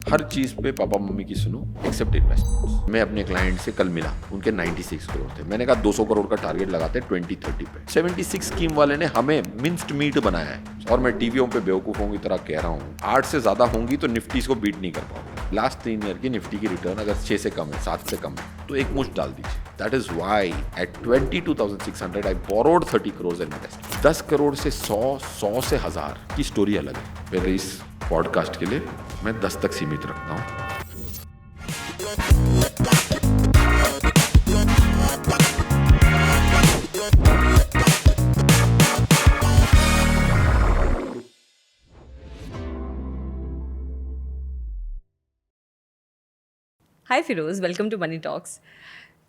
हर चीज़ पे पापा मम्मी की सुनो एक्सेप्ट इन्वेस्टमेंट्स। मैं अपने क्लाइंट से कल मिला, उनके 96 करोड़ थे। मैंने कहा 200 करोड़ का टारगेट लगाते 2030 पे। 76 स्कीम वाले ने हमें मिंस्ड मीट बनाया है और मैं टीवीओं पे बेवकूफ़ों की तरह कह रहा हूँ 8 से ज़्यादा होंगी तो निफ्टी को बीट नहीं कर पाओगे। लास्ट 3 ईयर की निफ्टी की रिटर्न अगर 6 से कम है, 7 से कम है तो एक मुश्त डाल दीजिए। That is why at 22,600 I borrowed 30 crore invest. 10 crore से 100 से 1000 की स्टोरी अलग है। मेरे इस पॉडकास्ट के लिए मैं 10 तक सीमित रखता हूँ। Hi Firoz, welcome to money talks.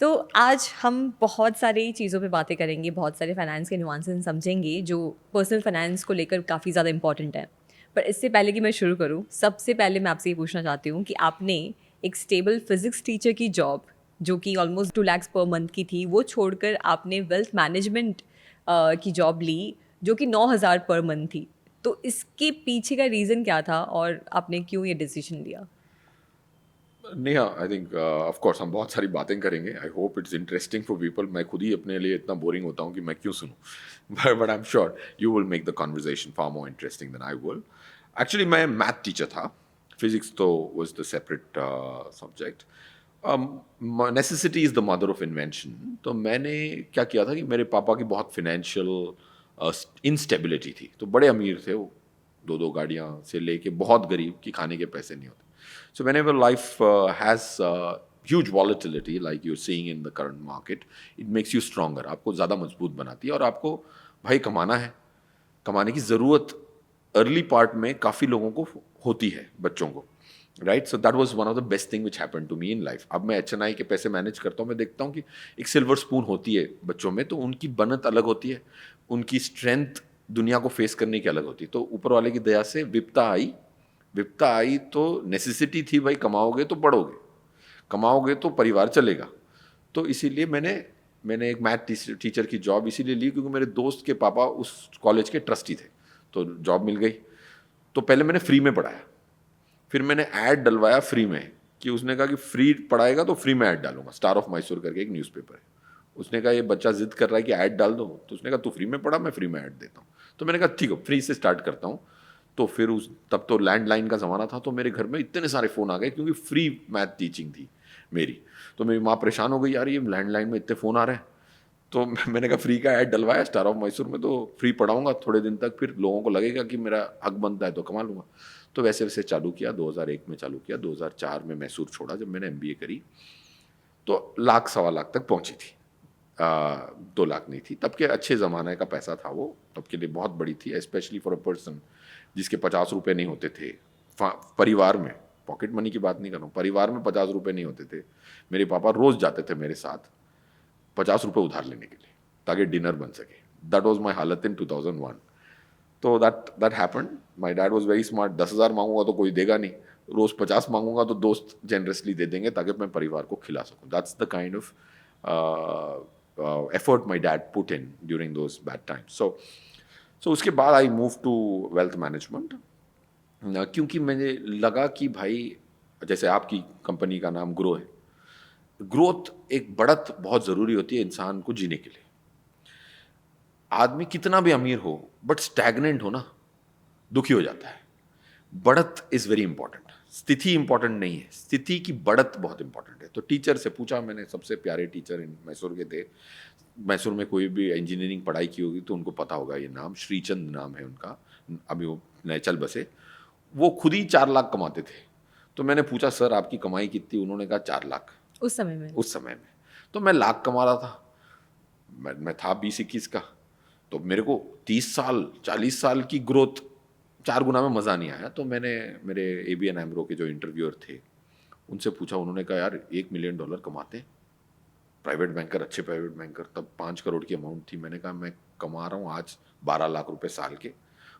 तो आज हम बहुत सारी चीज़ों पे बातें करेंगे, बहुत सारे फाइनेंस के नुआंसेस समझेंगे जो पर्सनल फाइनेंस को लेकर काफ़ी ज़्यादा इंपॉर्टेंट है। पर इससे पहले कि मैं शुरू करूँ, सबसे पहले मैं आपसे ये पूछना चाहती हूँ कि आपने एक स्टेबल फिज़िक्स टीचर की जॉब जो कि ऑलमोस्ट 2 लाख पर मंथ की थी, वो छोड़कर आपने वेल्थ मैनेजमेंट की जॉब ली जो कि 9,000 पर मंथ थी। तो इसके पीछे का रीज़न क्या था और आपने क्यों ये डिसीजन लिया? Neha, I think of course हम बहुत सारी बातें करेंगे। I hope it's interesting for people. मैं खुद ही अपने लिए इतना बोरिंग होता हूँ कि मैं क्यों सुनूं। But I am sure you will make the conversation far more interesting than I will. Actually मैं मैथ टीचर था, फिजिक्स तो was the separate subject. Necessity is the mother of invention. तो मैंने क्या किया था कि मेरे पापा की बहुत फिनेंशियल इंस्टेबिलिटी थी, तो बड़े अमीर थे वो, दो गाड़ियाँ से लेके बहुत गरीब कि खाने के पैसे नहीं होते। So whenever life has huge volatility like you're seeing in the current market, it makes you stronger. आपको ज़्यादा मजबूत बनाती है और आपको भाई कमाना है, कमाने की ज़रूरत अर्ली पार्ट में काफ़ी लोगों को होती है, बच्चों को, right. So that was one of the best thing which happen to me in life. अब मैं HNI के पैसे मैनेज करता हूँ, मैं देखता हूँ कि एक सिल्वर स्पून होती है बच्चों में, तो उनकी बनत अलग होती है, उनकी स्ट्रेंथ दुनिया को फेस करने की अलग होती है। तो ऊपर वाले की दया से विपता आई तो नेसेसिटी थी, भाई कमाओगे तो पढ़ोगे, कमाओगे तो परिवार चलेगा। तो इसीलिए मैंने एक मैथ टीचर की जॉब इसीलिए ली क्योंकि मेरे दोस्त के पापा उस कॉलेज के ट्रस्टी थे, तो जॉब मिल गई। तो पहले मैंने फ्री में पढ़ाया, फिर मैंने ऐड डलवाया फ्री में, कि उसने कहा कि फ्री पढ़ाएगा तो फ्री में ऐड डालूंगा। स्टार ऑफ मैसूर करके एक न्यूज़पेपर है, उसने कहा ये बच्चा जिद कर रहा है कि ऐड डाल दो, तो उसने कहा तू फ्री में पढ़ा, मैं फ्री में ऐड देता हूँ। तो मैंने कहा ठीक है, फ्री से स्टार्ट करता हूँ। तो फिर तब तो लैंडलाइन का ज़माना था, तो मेरे घर में इतने सारे फ़ोन आ गए क्योंकि फ्री मैथ टीचिंग थी मेरी। तो मेरी माँ परेशान हो गई, यार ये लैंडलाइन में इतने फ़ोन आ रहे हैं। तो मैंने कहा फ्री का ऐड डलवाया स्टार ऑफ मैसूर में, तो फ्री पढ़ाऊंगा थोड़े दिन तक, फिर लोगों को लगेगा कि मेरा हक बनता है तो कमा लूँगा। तो वैसे वैसे चालू किया, 2001 में चालू किया, 2004 में मैसूर छोड़ा जब मैंने MBA करी, तो लाख सवा लाख तक पहुंची थी। 2 लाख नहीं थी तब के, अच्छे ज़माने का पैसा था वो, तब के लिए बहुत बड़ी थी, स्पेशली फॉर अ पर्सन जिसके 50 रुपये नहीं होते थे परिवार में। पॉकेट मनी की बात नहीं कर रहा हूँ, परिवार में 50 रुपये नहीं होते थे। मेरे पापा रोज़ जाते थे मेरे साथ 50 रुपये उधार लेने के लिए ताकि डिनर बन सके। दैट वॉज माई हालत इन 2001। तो that happened. My dad was very smart. 10,000 मांगूंगा तो कोई देगा नहीं, रोज़ 50 मांगूंगा तो दोस्त जेनरसली दे देंगे ताकि मैं परिवार को खिला सकूँ। That's the kind of effort my dad put in during those bad times. So उसके बाद I move to wealth management, क्योंकि मुझे लगा कि भाई जैसे आपकी कंपनी का नाम ग्रो है, ग्रोथ एक बढ़त बहुत ज़रूरी होती है इंसान को जीने के लिए। आदमी कितना भी अमीर हो बट स्टैग्नेंट हो ना, दुखी हो जाता है। बढ़त इज़ वेरी इंपॉर्टेंट, स्थिति इंपॉर्टेंट नहीं है, स्थिति की बढ़त बहुत इंपॉर्टेंट है। तो टीचर से पूछा मैंने, सबसे प्यारे टीचर इन मैसूर के थे। मैसूर में कोई भी इंजीनियरिंग पढ़ाई की होगी तो उनको पता होगा ये नाम, श्रीचंद नाम है उनका, अभी वो नए चल बसे। वो खुद ही 4 लाख कमाते थे। तो मैंने पूछा सर आपकी कमाई कितनी, उन्होंने कहा 4 लाख। उस समय में? उस समय में तो मैं लाख कमा रहा था, मैं था 20-21 का। तो मेरे को 30 साल 40 साल की ग्रोथ 4 गुना में मज़ा नहीं आया। तो मैंने मेरे ABN AMRO के जो इंटरव्यूअर थे उनसे पूछा, उन्होंने कहा यार $1 मिलियन कमाते प्राइवेट बैंकर, अच्छे प्राइवेट बैंकर, तब 5 करोड़ की अमाउंट थी। मैंने कहा मैं कमा रहा हूँ आज 12 लाख रुपए साल के,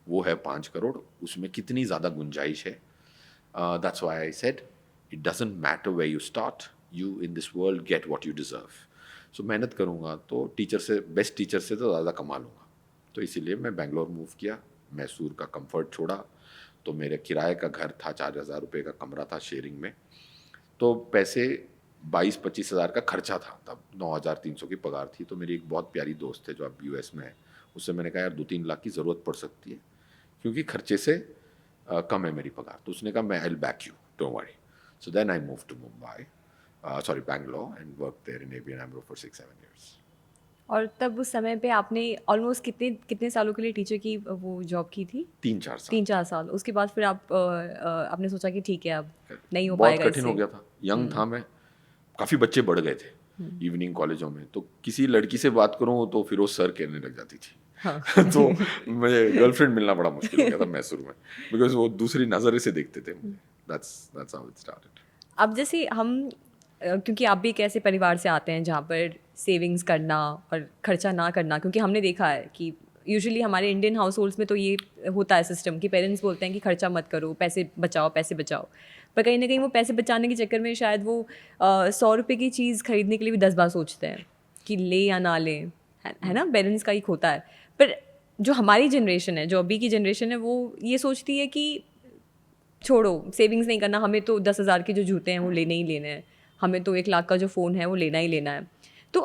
वो है 5 करोड़, उसमें कितनी ज़्यादा गुंजाइश है। That's why I said it doesn't matter where you start, you in this world get what you deserve. So मेहनत करूँगा तो टीचर से, बेस्ट टीचर से तो ज़्यादा कमा लूँगा। तो इसीलिए मैं बेंगलोर मूव किया, मैसूर का कंफर्ट छोड़ा। तो मेरे किराए का घर था, 4,000 रुपये का कमरा था शेयरिंग में, तो पैसे 22-25 हज़ार का खर्चा था, तब 9,300 की पगार थी। तो मेरी एक बहुत प्यारी दोस्त है जो अब यूएस में है, उससे मैंने कहा यार 2-3 लाख की ज़रूरत पड़ सकती है क्योंकि खर्चे से कम है मेरी पगार। तो उसने कहा मैं I will back you, don't worry. So then I move to Mumbai, Bangalore, and work there in ABN AMRO for 6-7 years। और तब उस समय पे आपने ऑलमोस्ट कितने कितने सालों के लिए टीचर की वो जॉब की थी? 3-4 साल। 3-4 साल। उसके बाद फिर आप आपने सोचा कि ठीक है अब नहीं हो बहुत पाएगा कठिन हो इससे। गया था, यंग था मैं, काफ़ी बच्चे बढ़ गए थे इवनिंग कॉलेजों में, तो किसी लड़की से बात करूं तो फिर वो सर कहने लग जाती थी। हाँ। तो मुझे गर्लफ्रेंड मिलना बड़ा मुश्किल हो गया था मैसूर में, बिकॉज वो दूसरी नज़र से देखते थे मुझे। That's how it started. अब जैसे हम क्योंकि आप भी एक ऐसे परिवार से आते हैं जहाँ पर सेविंग्स करना और खर्चा ना करना, क्योंकि हमने देखा है कि यूजुअली हमारे इंडियन हाउस होल्ड्स में तो ये होता है सिस्टम कि पेरेंट्स बोलते हैं कि खर्चा मत करो, पैसे बचाओ पैसे बचाओ। पर कहीं ना कहीं वो पैसे बचाने के चक्कर में शायद वो 100 रुपये की चीज़ खरीदने के लिए भी 10 बार सोचते हैं कि ले या ना ले, है ना, पेरेंट्स का एक होता है। पर जो हमारी जनरेशन है, जो अभी की जनरेशन है, वो ये सोचती है कि छोड़ो सेविंग्स नहीं करना, हमें तो 10,000 के जो जूते हैं वो लेने ही लेने हैं, हमें तो 1 लाख का जो फ़ोन है वो लेना ही लेना है। तो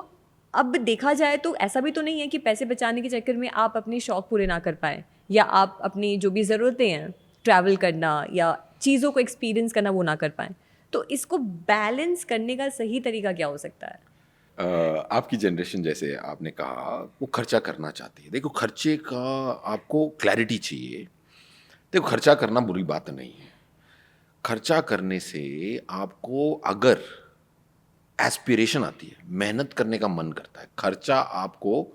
अब देखा जाए तो ऐसा भी तो नहीं है कि पैसे बचाने के चक्कर में आप अपने शौक़ पूरे ना कर पाएँ, या आप अपनी जो भी ज़रूरतें हैं, ट्रैवल करना या चीज़ों को एक्सपीरियंस करना, वो ना कर पाएँ। तो इसको बैलेंस करने का सही तरीका क्या हो सकता है? आपकी जनरेशन, जैसे आपने कहा, वो खर्चा करना चाहती है। देखो, खर्चे का आपको क्लैरिटी चाहिए। देखो, खर्चा करना बुरी बात नहीं है। खर्चा करने से आपको अगर एस्पिरेशन आती है, मेहनत करने का मन करता है, खर्चा आपको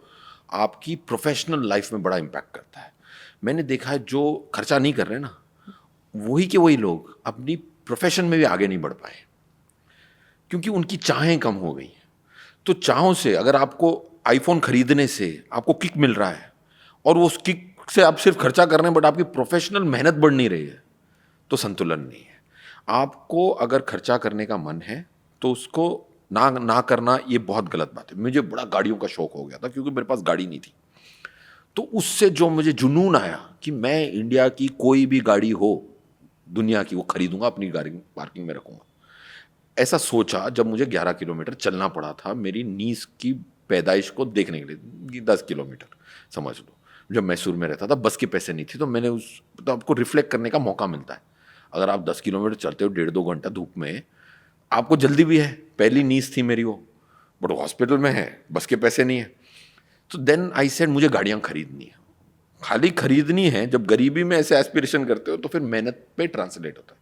आपकी प्रोफेशनल लाइफ में बड़ा इम्पैक्ट करता है। मैंने देखा है जो खर्चा नहीं कर रहे ना, वही के वही लोग अपनी प्रोफेशन में भी आगे नहीं बढ़ पाए क्योंकि उनकी चाहें कम हो गई हैं। तो चाहों से, अगर आपको आईफोन खरीदने से आपको किक मिल रहा है और वो उस किक से आप सिर्फ खर्चा कर रहे हैं बट आपकी प्रोफेशनल मेहनत बढ़ नहीं रही है, तो संतुलन नहीं है। आपको अगर खर्चा करने का मन है तो उसको ना करना ये बहुत गलत बात है। मुझे बड़ा गाड़ियों का शौक हो गया था क्योंकि मेरे पास गाड़ी नहीं थी, तो उससे जो मुझे जुनून आया कि मैं इंडिया की कोई भी गाड़ी हो दुनिया की वो खरीदूंगा, अपनी गाड़ी पार्किंग में रखूंगा। ऐसा सोचा जब मुझे 11 किलोमीटर चलना पड़ा था मेरी नीस की पैदाइश को देखने के लिए। 10 किलोमीटर समझ लो। जब मैसूर में रहता था, बस के पैसे नहीं थे, तो मैंने तो आपको रिफ्लेक्ट करने का मौका मिलता है। अगर आप 10 किलोमीटर चलते हो 1.5-2 घंटा धूप में, आपको जल्दी भी है, पहली नीस थी मेरी वो, बट हॉस्पिटल में है, बस के पैसे नहीं है। तो देन आई सेड मुझे गाड़ियाँ खरीदनी है। खाली खरीदनी है, जब गरीबी में ऐसे एस्पिरेशन करते हो तो फिर मेहनत पे ट्रांसलेट होता है।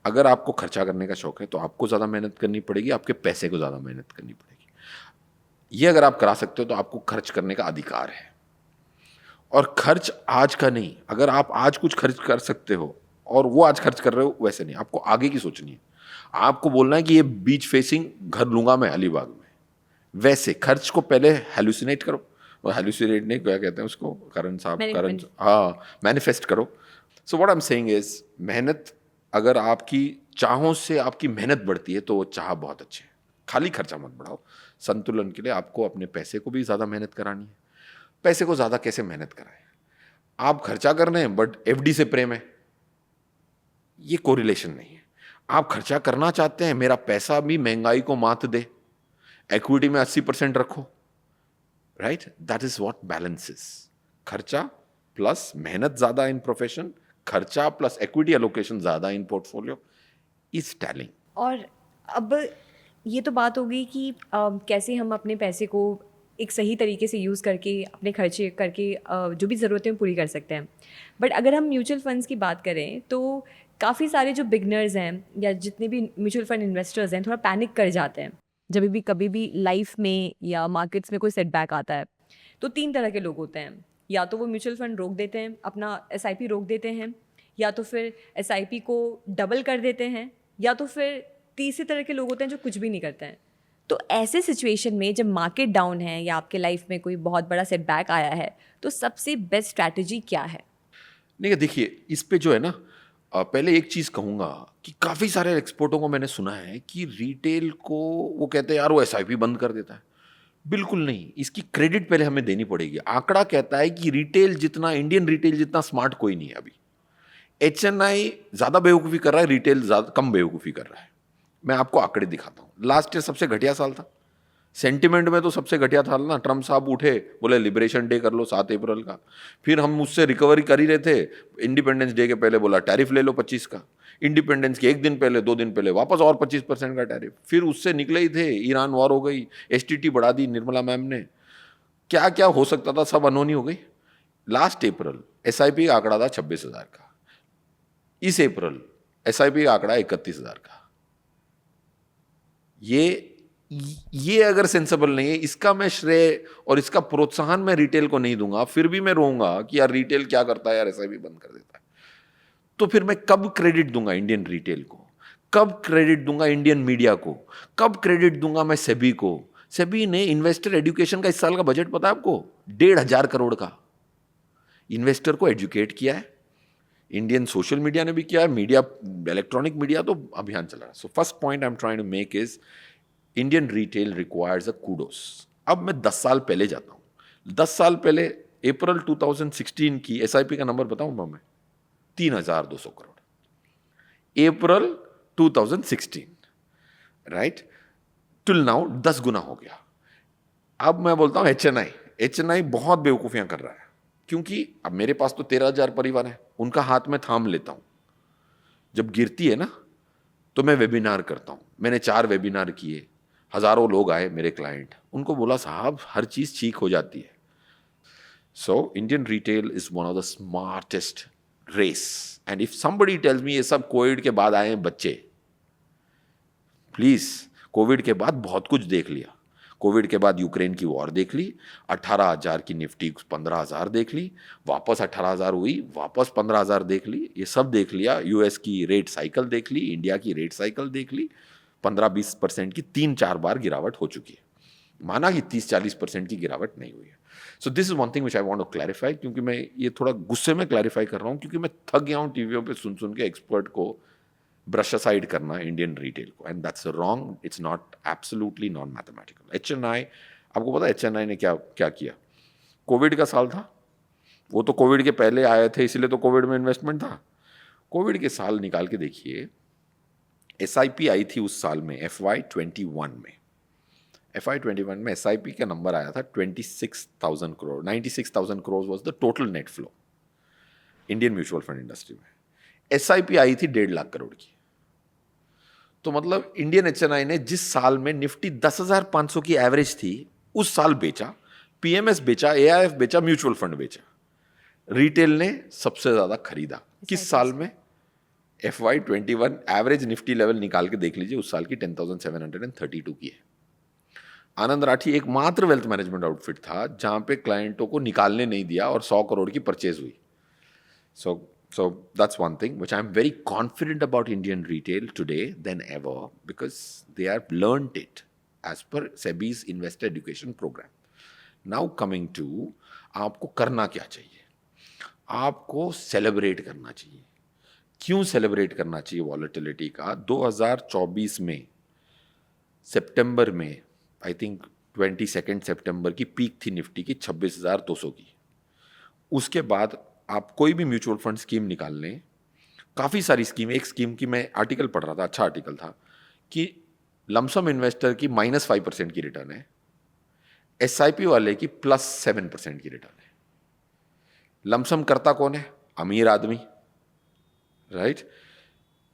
अगर आपको खर्चा करने का शौक है तो आपको ज़्यादा मेहनत करनी पड़ेगी, आपके पैसे को ज़्यादा मेहनत करनी पड़ेगी। ये अगर आप करा सकते हो तो आपको खर्च करने का अधिकार है। और खर्च आज का नहीं, अगर आप आज कुछ खर्च कर सकते हो और वो आज खर्च कर रहे हो, वैसे नहीं, आपको आगे की सोचनी है। आपको बोलना है कि ये बीच फेसिंग घर लूंगा मैं अलीबाग में, वैसे खर्च को पहले हेलुसिनेट करो। और हेलुसिनेट नहीं, क्या कहते हैं उसको, करण साहब, हाँ, मैनिफेस्ट करो। So what I am saying is, मेहनत, अगर आपकी चाहों से आपकी मेहनत बढ़ती है तो वो चाह बहुत अच्छे है। खाली खर्चा मत बढ़ाओ। संतुलन के लिए आपको अपने पैसे को भी ज़्यादा मेहनत करानी है। पैसे को ज़्यादा कैसे मेहनत कराएं? आप खर्चा कर रहे हैं बट एफडी से प्रेम है, ये कोरिलेशन नहीं है। आप खर्चा करना चाहते हैं, मेरा पैसा भी महंगाई को मात दे, इक्विटी में 80% रखो, right? That is what balance is. खर्चा प्लस मेहनत ज़्यादा इन प्रोफेशन, खर्चा प्लस इक्विटी एलोकेशन ज़्यादा इन पोर्टफोलियो इज टैलिंग। और अब ये तो बात हो गई कि कैसे हम अपने पैसे को एक सही तरीके से यूज़ करके अपने खर्चे करके जो भी ज़रूरतें पूरी कर सकते हैं। बट अगर हम म्यूचुअल फंड्स की बात करें तो काफ़ी सारे जो बिगनर्स हैं या जितने भी म्यूचुअल फंड इन्वेस्टर्स हैं, थोड़ा पैनिक कर जाते हैं जब भी कभी भी लाइफ में या मार्केट्स में कोई सेटबैक आता है। तो 3 तरह के लोग होते हैं, या तो वो म्यूचुअल फंड रोक देते हैं, अपना SIP रोक देते हैं, या तो फिर SIP को डबल कर देते हैं, या तो फिर तीसरे तरह के लोग होते हैं जो कुछ भी नहीं करते हैं। तो ऐसे सिचुएशन में जब मार्केट डाउन है या आपके लाइफ में कोई बहुत बड़ा सेटबैक आया है, तो सबसे बेस्ट स्ट्रैटेजी क्या है? नहीं, देखिए, इस पे जो है ना, पहले एक चीज़ कहूँगा कि काफ़ी सारे एक्सपर्टों को मैंने सुना है कि रिटेल को वो कहते हैं यार वो SIP बंद कर देता है। बिल्कुल नहीं, इसकी क्रेडिट पहले हमें देनी पड़ेगी। आंकड़ा कहता है कि रिटेल जितना, इंडियन रिटेल जितना स्मार्ट कोई नहीं है अभी। HNI ज़्यादा बेवकूफ़ी कर रहा है, रिटेल ज़्यादा कम बेवकूफ़ी कर रहा है। मैं आपको आंकड़े दिखाता हूँ। लास्ट ईयर सबसे घटिया साल था सेंटिमेंट में, तो सबसे घटिया था ना। ट्रम्प साहब उठे, बोले लिबरेशन डे कर लो 7 अप्रैल का। फिर हम उससे रिकवरी कर ही रहे थे, इंडिपेंडेंस डे के पहले बोला टैरिफ ले लो 25 का। इंडिपेंडेंस के एक दिन पहले, 2 दिन पहले वापस और 25% का टैरिफ। फिर उससे निकले ही थे, ईरान वॉर हो गई, STT बढ़ा दी निर्मला मैम ने। क्या क्या हो सकता था सब अनहोनी हो गई। लास्ट अप्रैल SIP का आंकड़ा था 26,000 का, इस अप्रैल SIP का आंकड़ा 31,000 का। ये अगर सेंसेबल नहीं है, इसका मैं श्रेय और इसका प्रोत्साहन मैं रिटेल को नहीं दूंगा। फिर भी मैं रोऊंगा कि यार रिटेल क्या करता है यार, SIP बंद कर देता है। तो फिर मैं कब क्रेडिट दूंगा इंडियन रिटेल को, कब क्रेडिट दूंगा इंडियन मीडिया को, कब क्रेडिट दूंगा मैं सेबी को। सेबी ने इन्वेस्टर एजुकेशन का इस साल का बजट पता है आपको, 1,500 करोड़ का इन्वेस्टर को एजुकेट किया है। इंडियन सोशल मीडिया ने भी किया है, मीडिया, इलेक्ट्रॉनिक मीडिया, तो अभियान चला रहा है। So first point I am trying to make is Indian retail requires a kudos. अब मैं 10 साल पहले जाता हूं। 10 साल पहले अप्रैल 2016 की SIP का नंबर बताऊं मैं, 3,200 करोड़। अप्रैल 2016, राइट, टिल नाउ 10 गुना हो गया। अब मैं बोलता हूं HNI बहुत बेवकूफियां कर रहा है, क्योंकि अब मेरे पास तो 13,000 परिवार है, उनका हाथ में थाम लेता हूं। जब गिरती है ना, तो मैं वेबिनार करता हूं। मैंने 4 वेबिनार किए, हजारों लोग आए मेरे क्लाइंट, उनको बोला साहब हर चीज ठीक हो जाती है। So Indian retail is one of the smartest race, and if somebody tells me ये सब कोविड के बाद आए हैं बच्चे, प्लीज, कोविड के बाद बहुत कुछ देख लिया। कोविड के बाद यूक्रेन की वॉर देख ली, 18,000 की निफ्टी 15,000 देख ली, वापस 18,000 हुई, वापस 15,000 देख ली, ये सब देख लिया। US की रेट साइकिल देख ली, इंडिया की रेट साइकिल देख ली। 15-20% की 3-4 बार गिरावट हो चुकी है। माना कि 30-40% की गिरावट नहीं हुई है। So this is one thing which I want to clarify, क्योंकि मैं ये थोड़ा गुस्से में क्लैरिफाई कर रहा हूँ, क्योंकि मैं थक गया हूँ टीवियों पे सुन सुन के एक्सपर्ट को ब्रश असाइड करना इंडियन रिटेल को, and that's wrong. It's not, absolutely non mathematical. HNI, आपको पता है HNI ने क्या क्या किया? कोविड का साल था, वो तो कोविड के पहले आए थे, इसलिए तो कोविड में इन्वेस्टमेंट था। कोविड के साल निकाल के देखिए, SIP आई थी उस साल में, FY21 में। FY21 में SIP का नंबर आया था 26,000 crore. 96,000 crore was the total net flow Indian mutual fund industry में। SIP आई थी 1.5 लाख करोड़ की। तो मतलब इंडियन HNI ने जिस साल में निफ्टी 10,500 की एवरेज थी, उस साल बेचा, PMS बेचा, AIF बेचा, म्यूचुअल फंड बेचा। रिटेल ने सबसे ज्यादा खरीदा किस साल में? FY21 एवरेज निफ्टी लेवल निकाल के देख लीजिए, उस साल की 10,732 की है। आनंद राठी एकमात्र वेल्थ मैनेजमेंट आउटफिट था जहां पे क्लाइंटों को निकालने नहीं दिया और 100 करोड़ की परचेज हुई। So that's one thing which I'm very confident about Indian retail today than ever, because they have learned it as per SEBI's investor education program. Now coming to आपको करना क्या चाहिए? आपको सेलिब्रेट करना चाहिए। क्यों सेलिब्रेट करना चाहिए वॉलेटिलिटी का? 2024 में सितंबर में, आई थिंक 22 सितंबर की पीक थी निफ्टी की 26,200 की। उसके बाद आप कोई भी म्यूचुअल फंड स्कीम निकाल लें, काफ़ी सारी स्कीम, एक स्कीम की मैं आर्टिकल पढ़ रहा था, अच्छा आर्टिकल था, कि लमसम इन्वेस्टर की -5% की रिटर्न है, SIP वाले की +7% की रिटर्न है। लमसम करता कौन है? अमीर आदमी, राइट।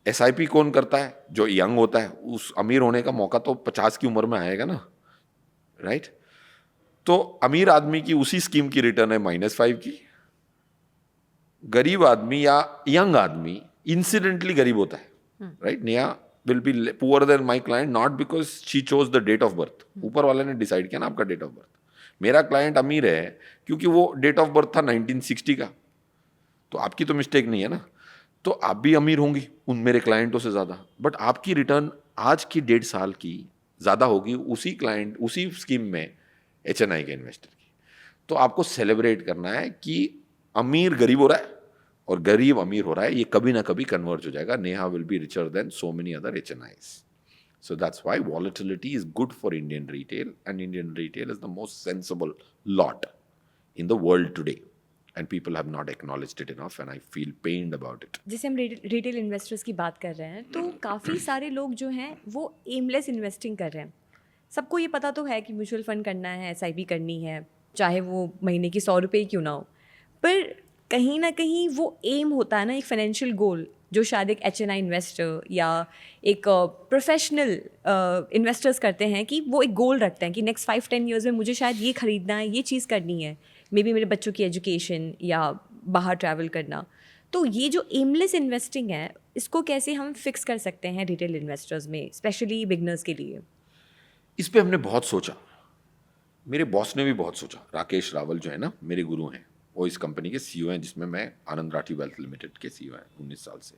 SIP कौन करता है? जो यंग होता है। उस अमीर होने का मौका तो 50 की उम्र में आएगा ना, राइट। तो अमीर आदमी की उसी स्कीम की रिटर्न है -5 की। गरीब आदमी या यंग आदमी इंसिडेंटली गरीब होता है, right. Neha will be poor than my client not because she chose the date of birth. ऊपर वाले ने डिसाइड किया ना आपका डेट ऑफ बर्थ। मेरा क्लाइंट अमीर है क्योंकि वो डेट ऑफ बर्थ था 1960 का, तो आपकी तो मिस्टेक नहीं है ना। तो आप भी अमीर होंगी उन मेरे क्लाइंटों से ज़्यादा, बट आपकी रिटर्न आज की 1.5 साल की ज़्यादा होगी उसी क्लाइंट, उसी स्कीम में HNI के इन्वेस्टर की। तो आपको सेलिब्रेट करना है कि अमीर गरीब हो रहा है और गरीब अमीर हो रहा है, ये कभी ना कभी कन्वर्ज हो जाएगा। Neha will be richer than so many other HNIs. So that's why volatility is good for Indian retail, and Indian retail is the most sensible lot in the world today. and people have not acknowledged it enough, and I feel pained about it. जैसे हम retail investors की बात कर रहे हैं तो काफ़ी सारे लोग जो हैं वो एमलेस इन्वेस्टिंग कर रहे हैं। सबको ये पता तो है कि म्यूचुअल फंड करना है, एसआईपी करनी है, चाहे वो महीने की 100 रुपये ही क्यों ना हो, पर कहीं ना कहीं वो एम होता है ना, एक फाइनेंशियल गोल जो शायद एक HNI इन्वेस्टर या एक प्रोफेशनल इन्वेस्टर्स करते हैं कि वो एक गोल रखते हैं कि नेक्स्ट 5-10 ईयर्स में मुझे शायद ये ख़रीदना है, ये चीज़ करनी है, मे बी मेरे बच्चों की एजुकेशन या बाहर ट्रैवल करना। तो ये जो एमलेस इन्वेस्टिंग है इसको कैसे हम फिक्स कर सकते हैं रिटेल इन्वेस्टर्स में, स्पेशली बिगनर्स के लिए? इस पे हमने बहुत सोचा, मेरे बॉस ने भी बहुत सोचा। राकेश रावल जो है ना, मेरे गुरु हैं, वो इस कंपनी के CEO हैं जिसमें मैं आनंद राठी वेल्थ लिमिटेड के CEO हैं 19 साल से।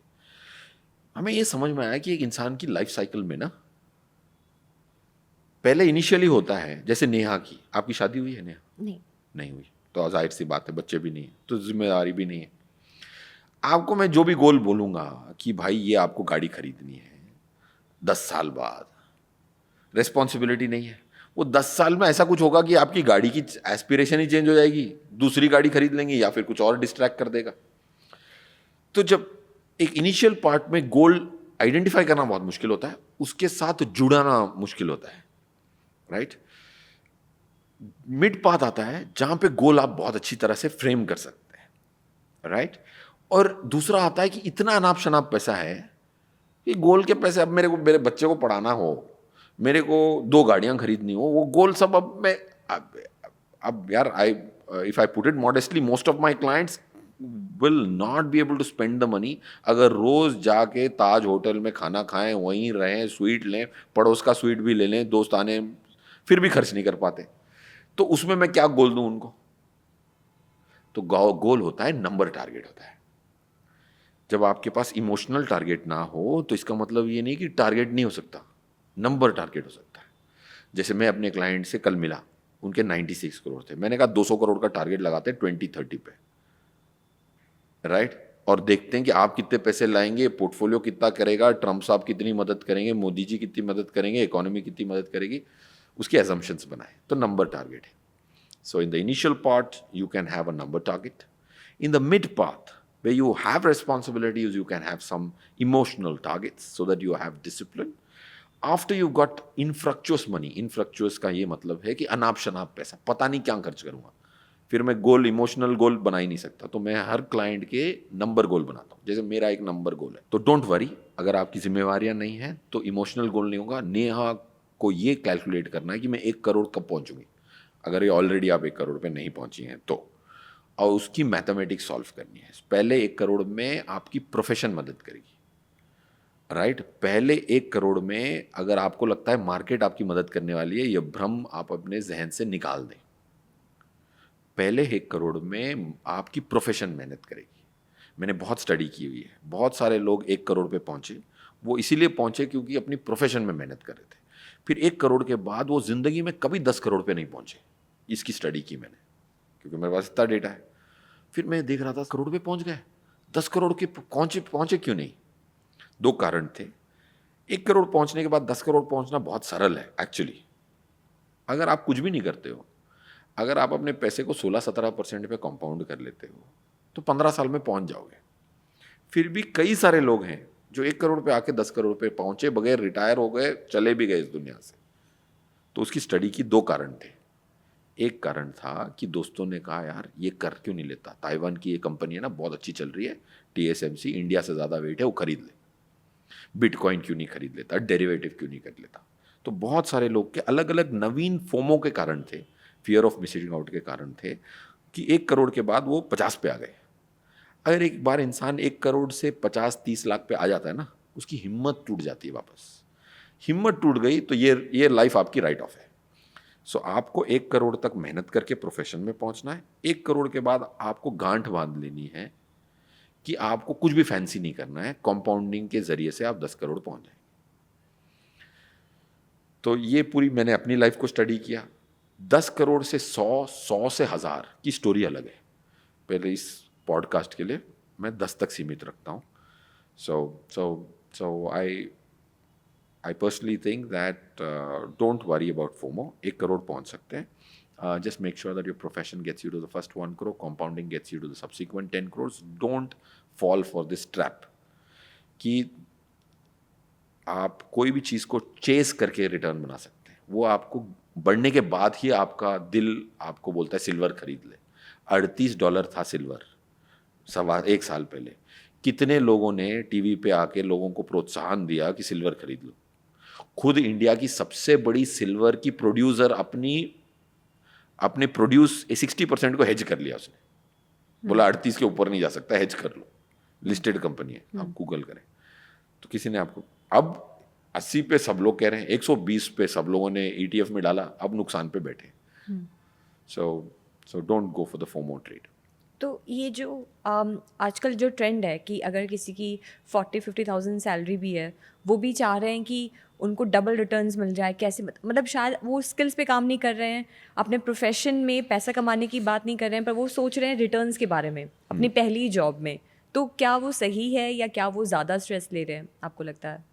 हमें ये समझ में आया कि एक इंसान की लाइफ साइकिल में ना, पहले इनिशियली होता है, जैसे नेहा की, आपकी शादी हुई है नेहा? नहीं हुई, तो जाहिर सी बात है, बच्चे भी नहीं है, तो जिम्मेदारी भी नहीं है। आपको मैं जो भी गोल बोलूंगा कि भाई ये आपको गाड़ी खरीदनी है 10 साल बाद, रेस्पॉन्सिबिलिटी नहीं है। वो 10 साल में ऐसा कुछ होगा कि आपकी गाड़ी की एस्पिरेशन ही चेंज हो जाएगी, दूसरी गाड़ी खरीद लेंगे या फिर कुछ और डिस्ट्रैक्ट कर देगा। तो जब एक इनिशियल पार्ट में गोल आइडेंटिफाई करना बहुत मुश्किल होता है, उसके साथ जुड़ाना मुश्किल होता है, राइट? मिड पाथ आता है जहां पे गोल आप बहुत अच्छी तरह से फ्रेम कर सकते हैं, राइट? और दूसरा आता है कि इतना अनाप शनाप पैसा है कि गोल के पैसे, अब मेरे को मेरे बच्चे को पढ़ाना हो, मेरे को 2 गाड़ियां खरीदनी हो, वो गोल सब अब यार, if I put it modestly, most of my clients will not be able to spend the money अगर रोज जाके ताज होटल में खाना खाएं, वहीं रहें, स्वीट लें, पड़ोस का स्वीट भी ले लें, दोस्त आने, फिर भी खर्च नहीं कर पाते। तो उसमें मैं क्या गोल दूं उनको? तो गोल होता है, नंबर टारगेट होता है। जब आपके पास इमोशनल टारगेट ना हो तो इसका मतलब ये नहीं कि टारगेट नहीं हो सकता, नंबर टारगेट हो सकता है। जैसे मैं अपने क्लाइंट से कल मिला, उनके 96 करोड़ थे, मैंने कहा 200 करोड़ का टारगेट लगाते हैं 2030 पे, राइट? और देखते हैं कि आप कितने पैसे लाएंगे, पोर्टफोलियो कितना करेगा, ट्रम्प साहब कितनी मदद करेंगे, मोदी जी कितनी मदद करेंगे, इकोनॉमी कितनी मदद करेगी, उसकी एजम्पशंस बनाए। तो नंबर टारगेट है। So in the initial part, you can have a number target. In the mid path, where you have responsibilities, you can have some emotional targets so that you have discipline. After you got infructuous money, infructuous का ये मतलब है कि अनाप शनाप पैसा, पता नहीं क्या खर्च करूँगा, फिर मैं गोल, इमोशनल गोल बना ही नहीं सकता। तो मैं हर क्लाइंट के नंबर गोल बनाता हूँ, जैसे मेरा एक नंबर गोल है। तो डोंट वरी, अगर आपकी जिम्मेवारियाँ नहीं हैं तो इमोशनल गोल नहीं होगा। नेहा को ये कैलकुलेट करना है कि मैं 1 करोड़ कब पहुँचूंगी, अगर ये ऑलरेडी आप 1 करोड़ पे नहीं पहुंची हैं तो, और उसकी मैथमेटिक्स सॉल्व करनी है। पहले 1 करोड़ में आपकी प्रोफेशन मदद करेगी, राइट? पहले 1 करोड़ में अगर आपको लगता है मार्केट आपकी मदद करने वाली है, यह भ्रम आप अपने जहन से निकाल दें। पहले 1 करोड़ में आपकी प्रोफेशन मेहनत करेगी। मैंने बहुत स्टडी की हुई है, बहुत सारे लोग 1 करोड़ पे पहुंचे, वो इसीलिए पहुंचे क्योंकि अपनी प्रोफेशन में मेहनत कर रहे थे। फिर 1 करोड़ के बाद वो जिंदगी में कभी 10 करोड़ पे नहीं पहुंचे, इसकी स्टडी की मैंने, क्योंकि मेरे पास इतना डेटा है। फिर मैं देख रहा था करोड़ पे पहुंच गए, 10 करोड़ के पहुंचे क्यों नहीं? 2 कारण थे। 1 करोड़ पहुंचने के बाद 10 करोड़ पहुंचना बहुत सरल है एक्चुअली, अगर आप कुछ भी नहीं करते हो। अगर आप अपने पैसे को 16-17% पे कंपाउंड कर लेते हो तो 15 साल में पहुंच जाओगे। फिर भी कई सारे लोग हैं जो 1 करोड़ पे आके 10 करोड़ पे पहुंचे, बगैर रिटायर हो गए, चले भी गए इस दुनिया से। तो उसकी स्टडी की 2 कारण थे। एक कारण था कि दोस्तों ने कहा यार ये कर क्यों नहीं लेता, ताइवान की ये कंपनी है ना, बहुत अच्छी चल रही है, TSMC, इंडिया से ज़्यादा वेट है, वो खरीद ले। बिटकॉइन क्यों नहीं खरीद लेता, डेरिवेटिव क्यों नहीं कर लेता? तो बहुत सारे लोग के अलग अलग नवीन फोमो के कारण थे, फियर ऑफ मिसिंग आउट के कारण थे कि 1 करोड़ के बाद वो 50 पे आ गए। अगर एक बार इंसान 1 करोड़ से 50-30 लाख पे आ जाता है ना, उसकी हिम्मत टूट जाती है वापस। हिम्मत टूट गई तो ये लाइफ आपकी राइट ऑफ है। सो आपको 1 करोड़ तक मेहनत करके प्रोफेशन में पहुंचना है। 1 करोड़ के बाद आपको गांठ बांध लेनी है कि आपको कुछ भी फैंसी नहीं करना है, कंपाउंडिंग के जरिए से आप 10 करोड़ पहुंच जाएंगे। तो ये पूरी मैंने अपनी लाइफ को स्टडी किया। 10 करोड़ से 100, 100 से 1000 की स्टोरी अलग है। पहले इस पॉडकास्ट के लिए मैं 10 तक सीमित रखता हूँ। So I personally think that don't worry about FOMO. 1 crore पहुँच सकते हैं Just make sure that your profession gets you to the first 1 crore, compounding gets you to the subsequent 10 crores. Don't fall for this trap कि आप कोई भी चीज़ को chess करके return बना सकते हैं. वो आपको बढ़ने के बाद ही आपका दिल आपको बोलता है सिल्वर खरीद ले. $38 था सिल्वर 1 साल पहले. कितने लोगों ने टीवी पे आके लोगों को प्रोत्साहन दिया कि सिल्वर खरीद लो. खुद इंडिया की सबसे बड़ी सिल्वर की प्रोड्यूसर अपने प्रोड्यूस 60% को हेज कर लिया उसने. बोला 38 के ऊपर नहीं जा सकता, हेज कर लो. लिस्टेड कंपनी है, आप गूगल करें. तो किसी ने आपको अब 80 पे सब लोग कह रहे हैं, 120 पे सब लोगों ने ETF में डाला, अब नुकसान पे बैठे. So don't go for the FOMO trade. तो ये जो आजकल जो ट्रेंड है कि अगर किसी की 40-50,000 सैलरी भी है, वो भी चाह रहे हैं कि उनको डबल रिटर्न्स मिल जाए. कैसे मतलब शायद वो स्किल्स पे काम नहीं कर रहे हैं, अपने प्रोफेशन में पैसा कमाने की बात नहीं कर रहे हैं, पर वो सोच रहे हैं रिटर्न्स के बारे में अपनी पहली जॉब में. तो क्या वो सही है या क्या वो ज़्यादा स्ट्रेस ले रहे हैं, आपको लगता है?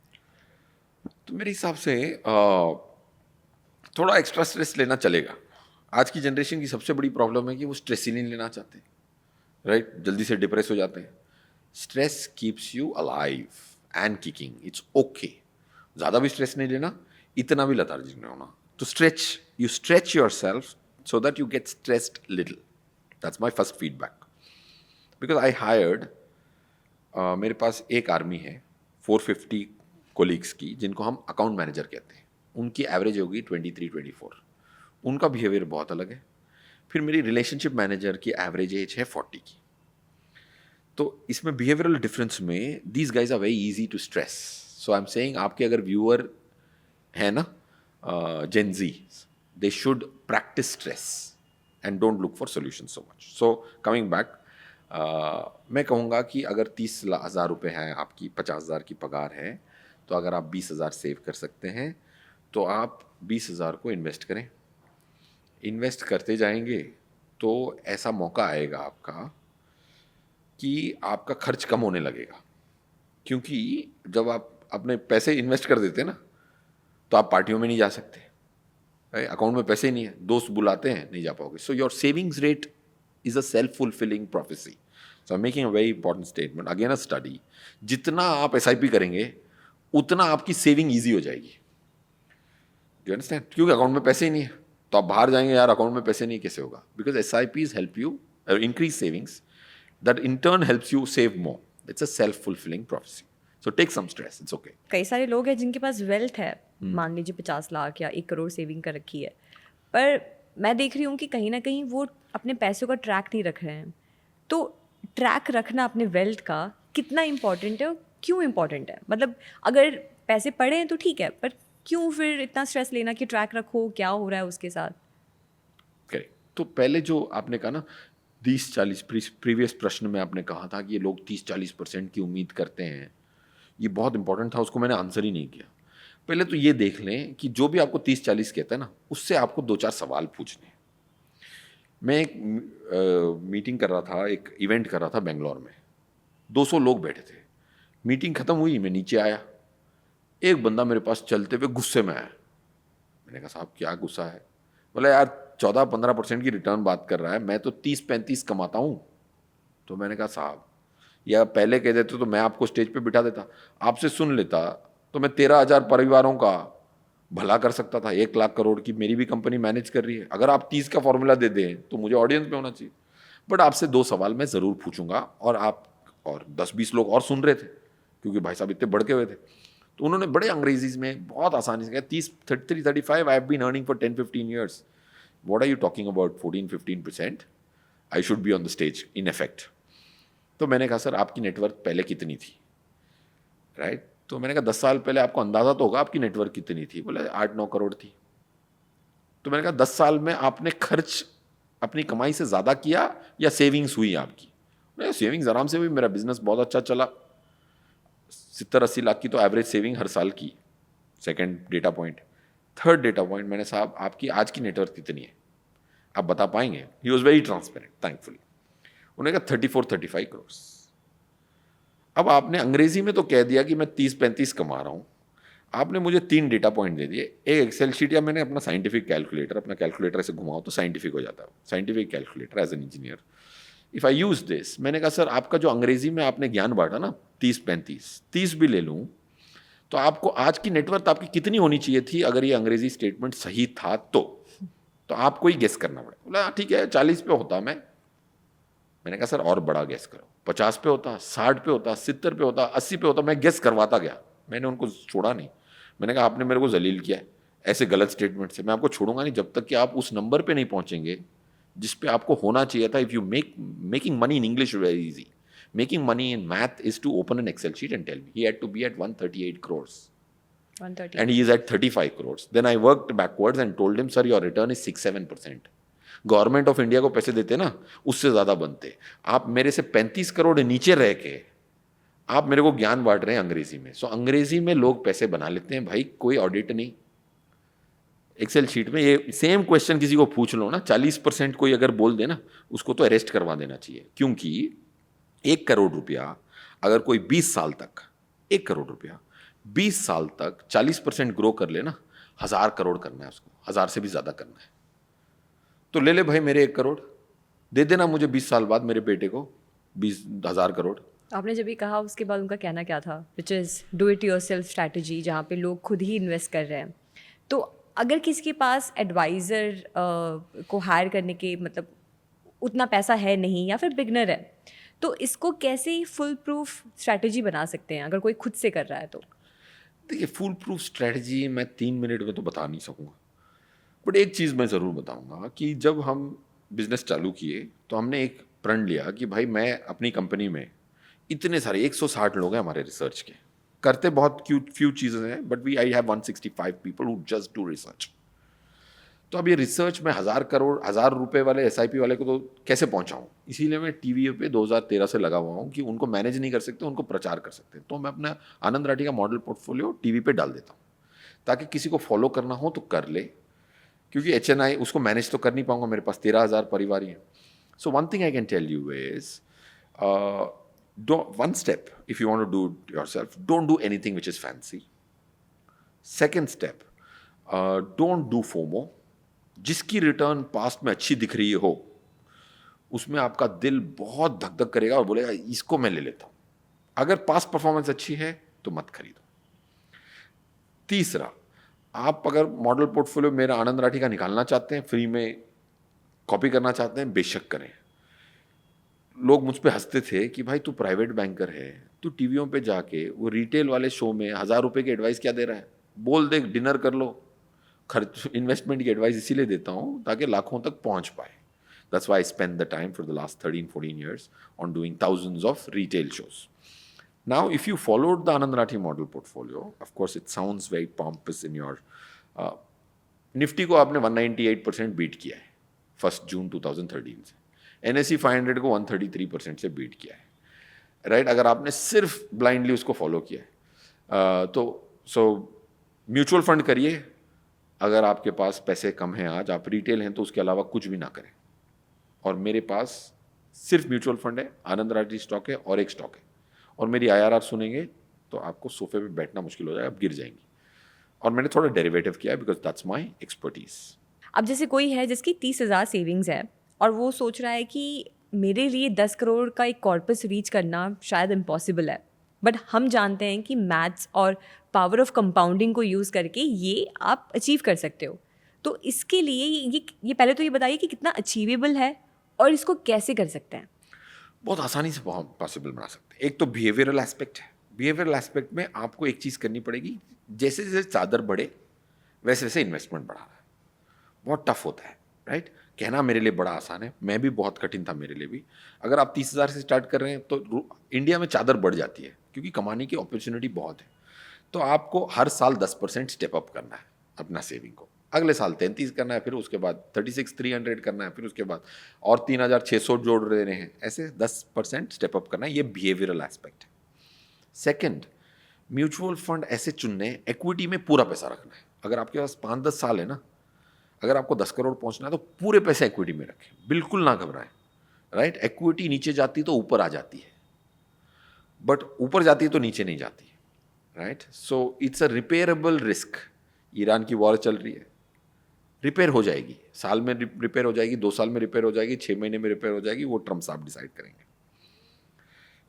तो मेरे हिसाब से थोड़ा एक्स्ट्रा स्ट्रेस लेना चलेगा. आज की जनरेशन की सबसे बड़ी प्रॉब्लम है कि वो स्ट्रेस ही नहीं लेना चाहते. राइट, जल्दी से डिप्रेस हो जाते हैं. Stress keeps you alive and kicking. It's okay. ज़्यादा भी स्ट्रेस नहीं लेना, इतना भी लतार्जिक नहीं होना. तो you stretch your self so that you get stressed little. That's my first feedback. Because I hired, मेरे पास एक आर्मी है 450 कोलीग्स की, जिनको हम अकाउंट मैनेजर कहते हैं. उनकी एवरेज होगी 23-24. उनका बिहेवियर बहुत अलग है. फिर मेरी रिलेशनशिप मैनेजर की एवरेज एज है 40 की. तो इसमें बिहेवियरल डिफरेंस में these guys are very easy to stress. So I am saying, आपके अगर व्यूअर है ना Gen Z, they should practise stress and don't look for solution so much. So coming back, मैं कहूँगा कि अगर 30,000 रुपये है आपकी, 50,000 की पगार है, तो अगर आप 20,000 सेव कर सकते हैं तो आप 20,000 को इन्वेस्ट करें. इन्वेस्ट करते जाएंगे तो ऐसा मौका आएगा आपका कि आपका खर्च कम होने लगेगा. क्योंकि जब आप अपने पैसे इन्वेस्ट कर देते हैं ना, तो आप पार्टियों में नहीं जा सकते. अकाउंट में पैसे ही नहीं है, दोस्त बुलाते हैं, नहीं जा पाओगे. So your savings rate is a self fulfilling prophecy. So I am making a very important statement, again a study. जितना आप SIP करेंगे उतना आपकी सेविंग ईजी हो जाएगी. You understand? क्योंकि अकाउंट में पैसे ही नहीं है, तो आप बाहर जाएंगे, यार अकाउंट में पैसे नहीं, कैसे होगा? Because SIPs help you increase savings, that in turn helps you save more. It's a self fulfilling prophecy. So take some stress, it's okay. कई सारे लोग हैं जिनके पास वेल्थ है, मान लीजिए 50 लाख या 1 करोड़ सेविंग कर रखी है, पर मैं देख रही हूँ कि कहीं ना कहीं वो अपने पैसों का ट्रैक नहीं रख रहे हैं. तो ट्रैक रखना अपने वेल्थ का कितना इम्पॉर्टेंट है और क्यों इम्पॉर्टेंट है? मतलब अगर पैसे पड़े हैं तो ठीक है, पर क्यों फिर इतना स्ट्रेस लेना कि ट्रैक रखो, क्या हो रहा है उसके साथ? करेक्ट. तो पहले जो आपने कहा ना 30-40, प्रीवियस प्रश्न में आपने कहा था कि ये लोग 30-40% की उम्मीद करते हैं, ये बहुत इंपॉर्टेंट था, उसको मैंने आंसर ही नहीं किया. पहले तो ये देख लें कि जो भी आपको 30-40 कहता है ना, उससे आपको 2-4 सवाल पूछने हैं. मैं एक मीटिंग कर रहा था, एक इवेंट कर रहा था बेंगलोर में. 200 लोग बैठे थे. मीटिंग ख़त्म हुई, मैं नीचे आया, एक बंदा मेरे पास चलते हुए गुस्से में आया. मैंने कहा साहब क्या गुस्सा है? बोला यार 14-15% की रिटर्न बात कर रहा है, मैं तो 30-35 कमाता हूँ. तो मैंने कहा साहब, या पहले कह देते तो मैं आपको स्टेज पे बिठा देता, आपसे सुन लेता, तो मैं 13,000 परिवारों का भला कर सकता था. 1 लाख करोड़ की मेरी भी कंपनी मैनेज कर रही है. अगर आप 30 का फॉर्मूला दे दें तो मुझे ऑडियंस में होना चाहिए. बट आपसे 2 सवाल मैं ज़रूर पूछूंगा. और 10-20 लोग और सुन रहे थे, क्योंकि भाई साहब इतने भड़के हुए थे. तो उन्होंने बड़े अंग्रेजी में बहुत आसानी से कहा 33-35, I have been earning for 10-15 years. What are you talking about 14-15%? I should be on the stage in effect. तो मैंने कहा सर आपकी नेटवर्क पहले कितनी थी? राइट. तो मैंने कहा 10 साल पहले आपको अंदाज़ा तो होगा आपकी नेटवर्क कितनी थी? बोले 8-9 करोड़ थी. तो मैंने कहा 10 साल में आपने खर्च अपनी कमाई से ज़्यादा किया या सेविंग्स हुई आपकी? मैं सेविंग्स आराम से हुई, मेरा बिजनेस बहुत अच्छा चला. 70-80 लाख की तो एवरेज सेविंग हर साल की. Second data point. Third data point, मैंने साहब आपकी आज की नेटवर्क कितनी है, आप बता पाएंगे? He was very transparent thankfully. उन्होंने कहा 34-35 करोड़. अब आपने अंग्रेजी में तो कह दिया कि मैं 30-35 कमा रहा हूँ, आपने मुझे 3 डेटा पॉइंट दे दिए, एक एक्सेल शीट या मैंने अपना साइंटिफिक कैलकुलेटर, अपना कैलकुलेटर ऐसे घुमाओ तो साइंटिफिक हो जाता है, scientific calculator as an engineer. If I use this, मैंने कहा सर आपका जो अंग्रेजी में आपने ज्ञान बांटा ना 30-35, 30 भी ले लूँ तो आपको आज की नेटवर्थ आपकी कितनी होनी चाहिए थी अगर ये अंग्रेजी स्टेटमेंट सही था तो आपको ही गेस करना पड़ेगा। बोला ठीक है 40 पे होता मैंने कहा सर और बड़ा गेस करो, 50 पे होता, 60 पे होता, 70 पे होता, 80 पे होता, मैं गेस करवाता गया, मैंने उनको छोड़ा नहीं। मैंने कहा आपने मेरे को जलील किया है ऐसे गलत स्टेटमेंट से, मैं आपको छोड़ूंगा नहीं जब तक कि आप उस नंबर पे नहीं पहुंचेंगे जिस पे आपको होना चाहिए था। If you making money in English very easy, making money in math is to open an Excel sheet and tell me he had to be at 138 crores 130 and he is at 35 crores. Then I worked backwards and told him, sir, your return is 6-7%. Government of India को पैसे देते ना उससे ज्यादा बनते। आप मेरे से 35 करोड़ नीचे रह के आप मेरे को ज्ञान बांट रहे हैं अंग्रेजी में। सो अंग्रेजी में लोग पैसे बना लेते हैं भाई, कोई ऑडिट नहीं। एक्सेल शीट में ये सेम क्वेश्चन किसी को पूछ लो ना, 40% कोई अगर बोल दे ना उसको तो अरेस्ट करवा देना चाहिए, क्योंकि 1 करोड़ रुपया अगर कोई 20 साल तक 1 करोड़ रुपया 20 साल तक 40% ग्रो कर ले ना, 1000 करोड़ करना है उसको, 1000 से भी ज्यादा करना है। तो ले ले भाई मेरे 1 करोड़, दे देना मुझे 20 साल बाद मेरे बेटे को 20,000 करोड़। आपने जब ये कहा उसके बाद उनका कहना क्या था, which is do it yourself strategy, जहाँ पे लोग खुद ही इन्वेस्ट कर रहे हैं। तो अगर किसी के पास एडवाइज़र को हायर करने के मतलब उतना पैसा है नहीं या फिर बिगनर है, तो इसको कैसे फुल प्रूफ स्ट्रैटेजी बना सकते हैं अगर कोई खुद से कर रहा है तो? देखिए फुल प्रूफ स्ट्रैटेजी मैं 3 मिनट में तो बता नहीं सकूँगा, बट एक चीज़ मैं ज़रूर बताऊँगा कि जब हम बिजनेस चालू किए तो हमने एक प्रण लिया कि भाई मैं अपनी कंपनी में इतने सारे 160 लोग हैं हमारे रिसर्च के, करते बहुत फ्यू चीज़ें हैं, but we I have 165 people who just do research. तो अब ये रिसर्च में 1000 रुपए वाले SIP वाले को तो कैसे पहुंचाऊं, इसीलिए मैं टीवी पे 2013 से लगा हुआ हूँ कि उनको मैनेज नहीं कर सकते, उनको प्रचार कर सकते हैं। तो मैं अपना आनंद राठी का मॉडल पोर्टफोलियो टीवी पे डाल देता हूँ ताकि किसी को फॉलो करना हो तो कर ले, क्योंकि HNI उसको मैनेज तो कर नहीं पाऊंगा, मेरे पास 13,000 परिवार ही हैं। So one thing I can tell you is one step, if you want to do it yourself, don't do anything which is fancy. Second step, don't do FOMO. जिसकी रिटर्न पास्ट में अच्छी दिख रही हो उसमें आपका दिल बहुत धक धक करेगा और बोलेगा इसको मैं ले लेता हूं। अगर पास्ट परफॉर्मेंस अच्छी है तो मत खरीदो। तीसरा, आप अगर मॉडल पोर्टफोलियो मेरा आनंद राठी का निकालना चाहते हैं, फ्री में कॉपी करना चाहते हैं, बेशक करें। लोग मुझ पे हंसते थे कि भाई तू प्राइवेट बैंकर है, तू टीवियों पे जाके वो रिटेल वाले शो में 1000 रुपए की एडवाइस क्या दे रहा है, बोल दे डिनर कर लो। खर्च इन्वेस्टमेंट की एडवाइस इसीलिए देता हूँ ताकि लाखों तक पहुँच पाए। That's why I spend the time for the last 13-14 years on doing thousands of retail shows. Now, if you followed the Anand Rathi model portfolio, of course, it sounds very pompous in your Nifty को आपने 198% beat किया है 1 जून 2013 से, NSE 500 को 133% से beat किया है, right? अगर आपने सिर्फ ब्लाइंडली उसको फॉलो किया है तो म्यूचुअल फंड करिए। अगर आपके पास पैसे कम हैं, आज आप रिटेल हैं, तो उसके अलावा कुछ भी ना करें। और मेरे पास सिर्फ म्यूचुअल फंड है, आनंद राठी स्टॉक है और एक स्टॉक है, और मेरी IRR सुनेंगे तो आपको सोफे पे बैठना मुश्किल हो जाएगा, आप गिर जाएंगी। और मैंने थोड़ा डेरिवेटिव किया है बिकॉज दैट्स माई एक्सपर्टीज। अब जैसे कोई है जिसकी 30,000 सेविंग्स है और वो सोच रहा है कि मेरे लिए 10 करोड़ का एक कॉर्पस रीच करना शायद इम्पॉसिबल है, बट हम जानते हैं कि मैथ्स और पावर ऑफ कंपाउंडिंग को यूज़ करके ये आप अचीव कर सकते हो। तो इसके लिए ये पहले तो ये बताइए कि कितना अचीवेबल है और इसको कैसे कर सकते हैं? बहुत आसानी से पॉसिबल बना सकते हैं। एक तो बिहेवियरल एस्पेक्ट है। बिहेवियरल एस्पेक्ट में आपको एक चीज़ करनी पड़ेगी, जैसे जैसे चादर बढ़े वैसे वैसे इन्वेस्टमेंट बढ़ाना है। बहुत टफ होता है, राइट? कहना मेरे लिए बड़ा आसान है, मैं भी बहुत कठिन था मेरे लिए भी। अगर आप 30,000 से स्टार्ट कर रहे हैं तो इंडिया में चादर बढ़ जाती है क्योंकि कमाने की अपॉर्चुनिटी बहुत है। तो आपको हर साल 10% स्टेप अप करना है अपना सेविंग को, अगले साल 33 करना है, फिर उसके बाद 36,300 करना है, फिर उसके बाद और 3,600 जोड़ रहे हैं, ऐसे 10% स्टेप अप करना है। ये बिहेवियरल एस्पेक्ट है। सेकेंड, म्यूचुअल फंड ऐसे चुनने, इक्विटी में पूरा पैसा रखना है। अगर आपके पास 5-10 साल है ना, अगर आपको 10 करोड़ पहुंचना है तो पूरे पैसे इक्विटी में रखें, बिल्कुल ना घबराएं, राइट? इक्विटी नीचे जाती तो ऊपर आ जाती है, बट ऊपर जाती है तो नीचे नहीं जाती है, right? So it's a repairable risk. Iran की वॉर चल रही है, रिपेयर हो जाएगी, साल में रिपेयर हो जाएगी, 2 साल में रिपेयर हो जाएगी, 6 महीने में रिपेयर हो जाएगी, वो ट्रम्प साहब डिसाइड करेंगे.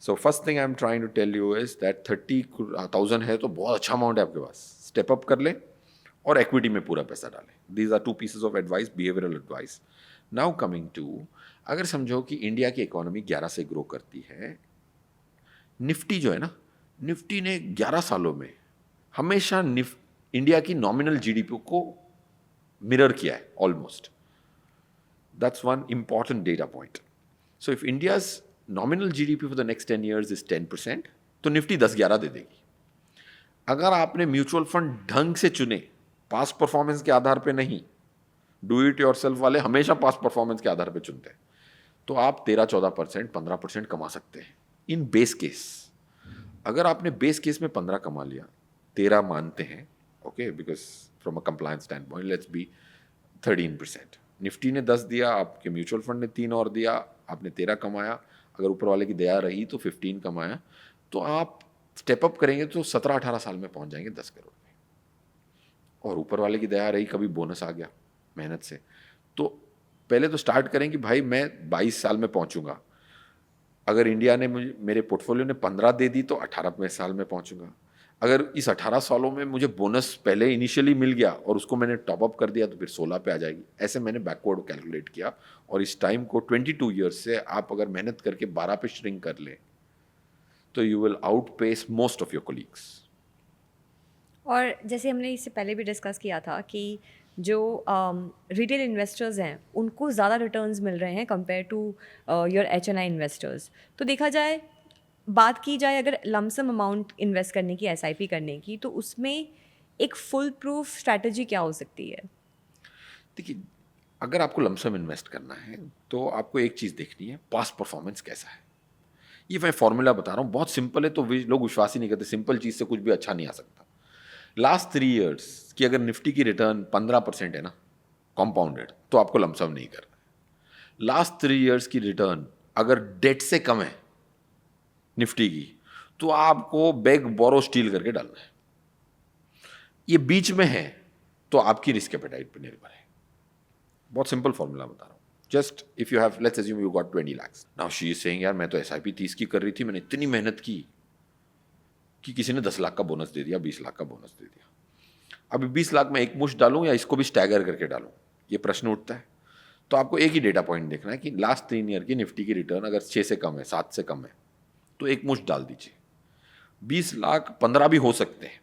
So first thing I am trying to tell you is that 30,000 है तो बहुत अच्छा अमाउंट है आपके पास. स्टेप अप कर ले और एक्विटी में पूरा पैसा डालें. These are 2 pieces of advice, behavioural advice. Now coming to, अगर समझो कि इंडिया की इकोनॉमी 11 से ग्रो करती है, निफ्टी जो है ना, निफ्टी ने 11 सालों में हमेशा इंडिया की नॉमिनल जीडीपी को मिरर किया है almost. That's one important data point. So if India's nominal GDP for the next 10 years is 10%, तो निफ्टी 10-11 दे देगी. अगर आपने म्यूचुअल फंड ढंग से चुने, पास्ट परफॉर्मेंस के आधार पे नहीं, डू इट योरसेल्फ वाले हमेशा पास्ट परफॉर्मेंस के आधार पे चुनते हैं, तो आप 13-14%, 15% कमा सकते हैं इन बेस केस. अगर आपने बेस केस में 15 कमा लिया, 13 मानते हैं, okay, because from a compliance stand point let's be 13%. Nifty ने 10 दिया, आपके म्यूचुअल फंड ने 3 और दिया, आपने 13 कमाया. अगर ऊपर वाले की दया रही तो 15 कमाया. तो आप स्टेप अप करेंगे तो 17-18 साल में पहुंच जाएंगे 10 करोड़ में. और ऊपर वाले की दया रही, कभी बोनस आ गया मेहनत से, तो पहले तो स्टार्ट करें कि भाई मैं 22 साल में पहुंचूंगा. अगर इंडिया ने मुझे, मेरे पोर्टफोलियो ने 15 दे दी तो 18वें साल में पहुंचूंगा. अगर इस 18 सालों में मुझे बोनस पहले इनिशियली मिल गया और उसको मैंने टॉप अप कर दिया तो फिर 16 पे आ जाएगी. ऐसे मैंने बैकवर्ड कैलकुलेट किया, और इस टाइम को 22 ईयर्स से आप अगर मेहनत करके 12 पे श्रिंक कर ले तो you will outpace most of your colleagues. और जैसे हमने इससे पहले भी डिस्कस किया था कि जो रिटेल इन्वेस्टर्स हैं उनको ज़्यादा रिटर्न्स मिल रहे हैं compare to your HNI investors. तो देखा जाए, बात की जाए अगर लमसम अमाउंट इन्वेस्ट करने की, SIP करने की, तो उसमें एक फुल प्रूफ स्ट्रैटेजी क्या हो सकती है? देखिए, अगर आपको लमसम इन्वेस्ट करना है तो आपको एक चीज़ देखनी है, पास्ट परफॉर्मेंस कैसा है. ये मैं फॉर्मूला बता रहा हूँ, बहुत सिंपल है, तो लोग विश्वास ही नहीं करते. सिंपल चीज़ से कुछ भी अच्छा नहीं आ सकता. लास्ट 3 ईयर्स की अगर निफ्टी की रिटर्न 15% है ना, कॉम्पाउंडेड, तो आपको लमसम नहीं करना है. लास्ट 3 ईयर्स की रिटर्न अगर डेट से कम है निफ्टी की, तो आपको बेग बोरो स्टील करके डालना है. ये बीच में है तो आपकी रिस्क एपेटाइट पर निर्भर है. बहुत सिंपल फॉर्मूला बता रहा हूँ. Just if you have, let's assume you got 20 lakhs. Now she is saying, यार मैं तो SIP 30 की कर रही थी, मैंने इतनी मेहनत की कि किसी ने 10 लाख का बोनस दे दिया, 20 लाख का बोनस दे दिया. अभी 20 लाख में एक मुश्त डालूं या इसको भी स्टैगर करके डालूं, ये प्रश्न उठता है. तो आपको एक ही डेटा पॉइंट देखना है कि लास्ट 3 ईयर की निफ्टी की रिटर्न अगर 6 से कम है, 7 से कम है, तो एक मुश्त डाल दीजिए. 20 लाख 15 भी हो सकते हैं,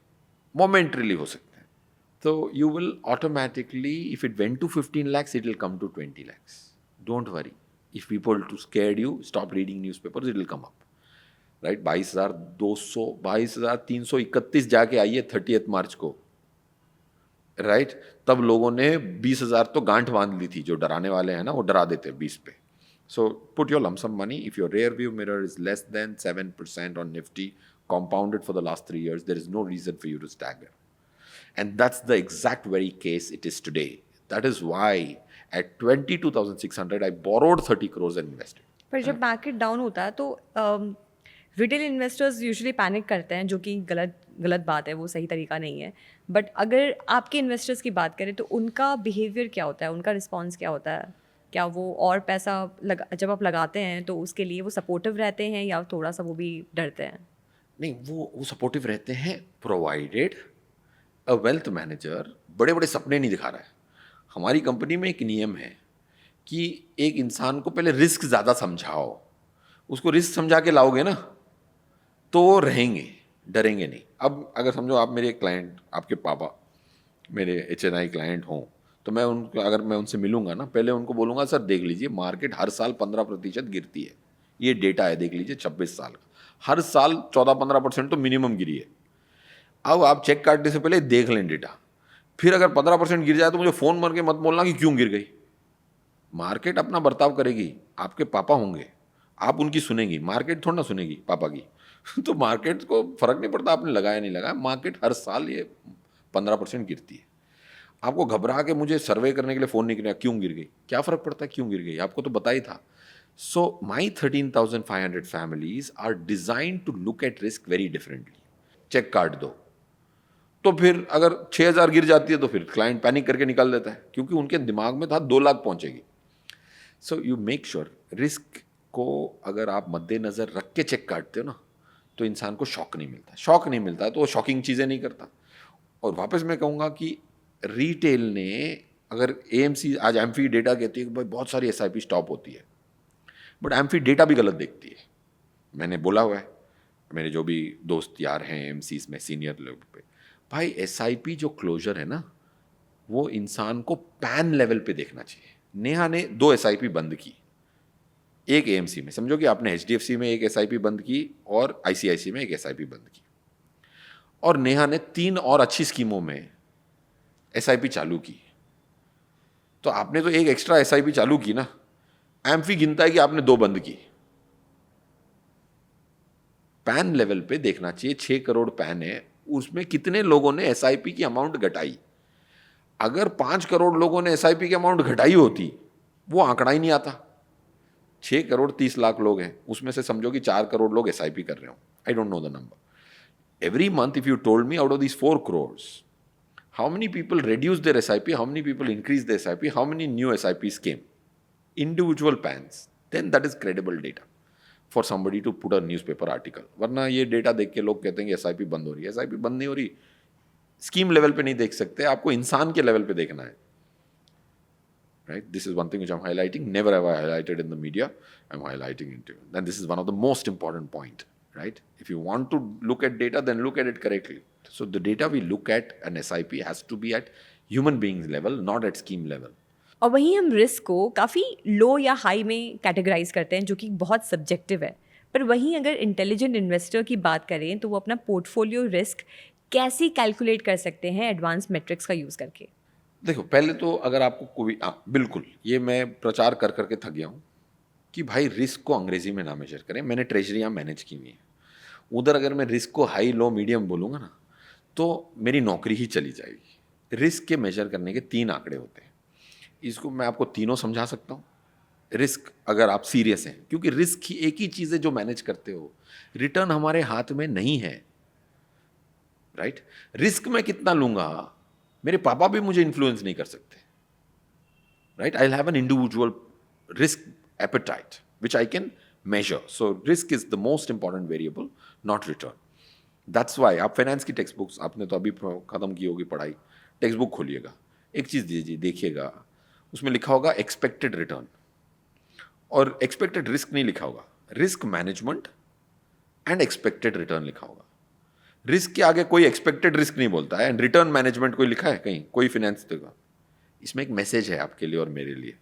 मोमेंटरीली हो सकते हैं. तो you will automatically, if it went to 15 lakhs, it will come to 20 lakhs. Don't worry. If people to scared you, stop reading newspapers, it will come up. Right, 22,200, 22,331 जाके आई है 30 मार्च को. राइट, तब लोगों ने 20,000 तो गांठ बांध ली थी. जो डराने वाले हैं ना, वो डरा देते हैं 20 पे. So put your lump sum money. If your rear view mirror is less than 7% on Nifty compounded for the last 3 years, there is no reason for you to stagger. And that's the exact very case it is today. That is why at 22,600 I borrowed 30 crores and invested. पर जब market down होता है तो retail investors usually panic करते हैं, जो कि गलत बात है, वो सही तरीका नहीं है. बट अगर आपके इन्वेस्टर्स की बात करें तो उनका बिहेवियर क्या होता है, उनका रिस्पॉन्स क्या होता है? क्या वो और पैसा जब आप लगाते हैं तो उसके लिए वो सपोर्टिव रहते हैं या थोड़ा सा वो भी डरते हैं? नहीं, वो सपोर्टिव रहते हैं, प्रोवाइडेड अ वेल्थ मैनेजर बड़े बड़े सपने नहीं दिखा रहा है. हमारी कंपनी में एक नियम है कि एक इंसान को पहले रिस्क ज़्यादा समझाओ, उसको रिस्क समझा के लाओगे ना तो वो रहेंगे, डरेंगे नहीं. अब अगर समझो आप मेरे क्लाइंट, आपके पापा मेरे HNI क्लाइंट हों, तो मैं उनको, अगर मैं उनसे मिलूंगा ना, पहले उनको बोलूँगा, सर देख लीजिए मार्केट हर साल 15% गिरती है. ये डेटा है, देख लीजिए 26 साल का, हर साल 14-15% तो मिनिमम गिरी है. अब आप चेक काटने से पहले देख लें डेटा. फिर अगर 15% गिर जाए तो मुझे फ़ोन मार के मत बोलना कि क्यों गिर गई. मार्केट अपना बर्ताव करेगी, आपके पापा होंगे, आप उनकी सुनेंगी, मार्केट थोड़ा ना सुनेगी पापा की. तो मार्केट को फर्क नहीं पड़ता आपने लगाया नहीं लगाया, मार्केट हर साल ये 15% गिरती है. आपको घबरा के मुझे सर्वे करने के लिए फ़ोन नहीं किया, क्यों गिर गई, क्या फ़र्क पड़ता है क्यों गिर गई, आपको तो बता ही था. So my 13,500 families are designed to look at risk very differently. Cheque काट दो, तो फिर अगर 6,000 गिर जाती है तो फिर क्लाइंट पैनिक करके निकाल देता है, क्योंकि उनके दिमाग में था 2 लाख पहुंचेगी। So you make sure risk को अगर आप मद्देनजर रख के चेक काटते हो ना, तो इंसान को शॉक नहीं मिलता। शॉक नहीं मिलता तो वो शॉकिंग चीज़ें नहीं करता। और वापस मैं कहूँगा कि रिटेल ने, अगर एएमसी आज एम्फी डेटा कहती है कि भाई बहुत सारी एसआईपी स्टॉप होती है, बट एम्फी डेटा भी गलत देखती है। मैंने बोला हुआ है, मेरे जो भी दोस्त यार हैं एमसीज में सीनियर लेवल पे, भाई एसआईपी जो क्लोजर है ना, वो इंसान को पैन लेवल पे देखना चाहिए। नेहा ने 2 एसआईपी बंद की, एक एएमसी में, समझो कि आपने एचडीएफसी में एक एसआईपी बंद की और आईसीआईसी में एक एसआईपी बंद की, और नेहा ने 3 और अच्छी स्कीमों में एसआईपी चालू की। तो आपने तो एक एक्स्ट्रा एसआईपी चालू की ना, एम्फी गिनता है कि आपने 2 बंद की। पैन लेवल पे देखना चाहिए, 6 करोड़ पैन है, उसमें कितने लोगों ने एसआईपी की अमाउंट घटाई। अगर 5 करोड़ लोगों ने एसआईपी की अमाउंट घटाई होती, वो आंकड़ा ही नहीं आता। 6 करोड़ 30 लाख लोग हैं, उसमें से समझो कि 4 करोड़ लोग एसआईपी कर रहे हो। I don't know the number. Every month if you told me out of these 4 crores, how many people reduced their SIP, how many people increased their SIP, how many new SIPs came, individual PANs, then that is credible data for somebody to put a newspaper article. वरना ये data देख के लोग कहते हैं कि SIP बंद हो रही है। एसआईपी बंद नहीं हो रही, स्कीम लेवल पे नहीं देख सकते, आपको इंसान के लेवल पे देखना है। Right? This is one thing which I'm highlighting. Never have I highlighted in the media. I'm highlighting it. And this is one of the most important point. Right? If you want to look at data, then look at it correctly. So the data we look at an SIP has to be at human beings level, not at scheme level. और वहीं हम risk को काफ़ी लो या high में categorise करते हैं, जो कि बहुत सब्जेक्टिव है। पर वहीं अगर इंटेलिजेंट इन्वेस्टर की बात करें तो वो अपना पोर्टफोलियो रिस्क कैसे कैलकुलेट कर सकते हैं एडवांस मेट्रिक्स का यूज़ करके। देखो, पहले तो अगर आपको कोई बिल्कुल, ये मैं प्रचार कर करके थक गया हूँ कि भाई रिस्क को अंग्रेजी में ना मेजर करें। मैंने ट्रेजरियाँ मैनेज की हुई हैं, उधर अगर मैं रिस्क को हाई लो मीडियम बोलूँगा ना, तो मेरी नौकरी ही चली जाएगी। रिस्क के मेजर करने के 3 आंकड़े होते हैं, इसको मैं आपको तीनों समझा सकता हूँ। रिस्क अगर आप सीरियस हैं, क्योंकि रिस्क ही एक ही चीज़ है जो मैनेज करते हो, रिटर्न हमारे हाथ में नहीं है। राइट? रिस्क मैं कितना लूंगा, मेरे पापा भी मुझे इन्फ्लुएंस नहीं कर सकते। Right? I have an individual risk appetite which I can measure. So risk is the most important variable, not return. That's why आप फाइनेंस की टेक्स्ट बुक्स, आपने तो अभी ख़त्म की होगी पढ़ाई, टेक्स्ट बुक खोलिएगा, एक चीज़ दीजिए, देखिएगा, उसमें लिखा होगा एक्सपेक्टेड रिटर्न, और एक्सपेक्टेड रिस्क नहीं लिखा होगा, risk management and expected return लिखा होगा। रिस्क के आगे कोई एक्सपेक्टेड रिस्क नहीं बोलता है, एंड रिटर्न मैनेजमेंट कोई लिखा है कहीं, कोई फिनेंस देगा। इसमें एक मैसेज है आपके लिए और मेरे लिए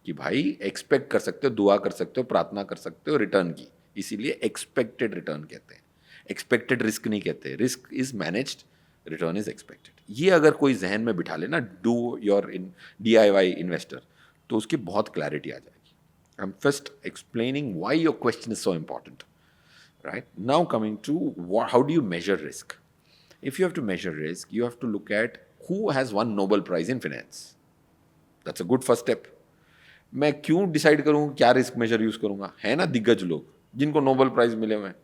कि भाई एक्सपेक्ट कर सकते हो, दुआ कर सकते हो, प्रार्थना कर सकते हो रिटर्न की, इसीलिए एक्सपेक्टेड रिटर्न कहते हैं, एक्सपेक्टेड रिस्क नहीं कहते। Risk is managed, return is expected. ये अगर कोई जहन में बिठा लेना, do your in DIY investor, तो उसकी बहुत क्लैरिटी आ जाएगी। I am first explaining why your question is so important. Right now coming to how do you measure risk. If you have to measure risk, you have to look at who has won Nobel Prize in finance. That's a good first step. मैं क्यों decide करूँ क्या risk measure use करूँगा? है ना दिग्गज लोग जिनको नोबेल प्राइज़ मिले हुए हैं।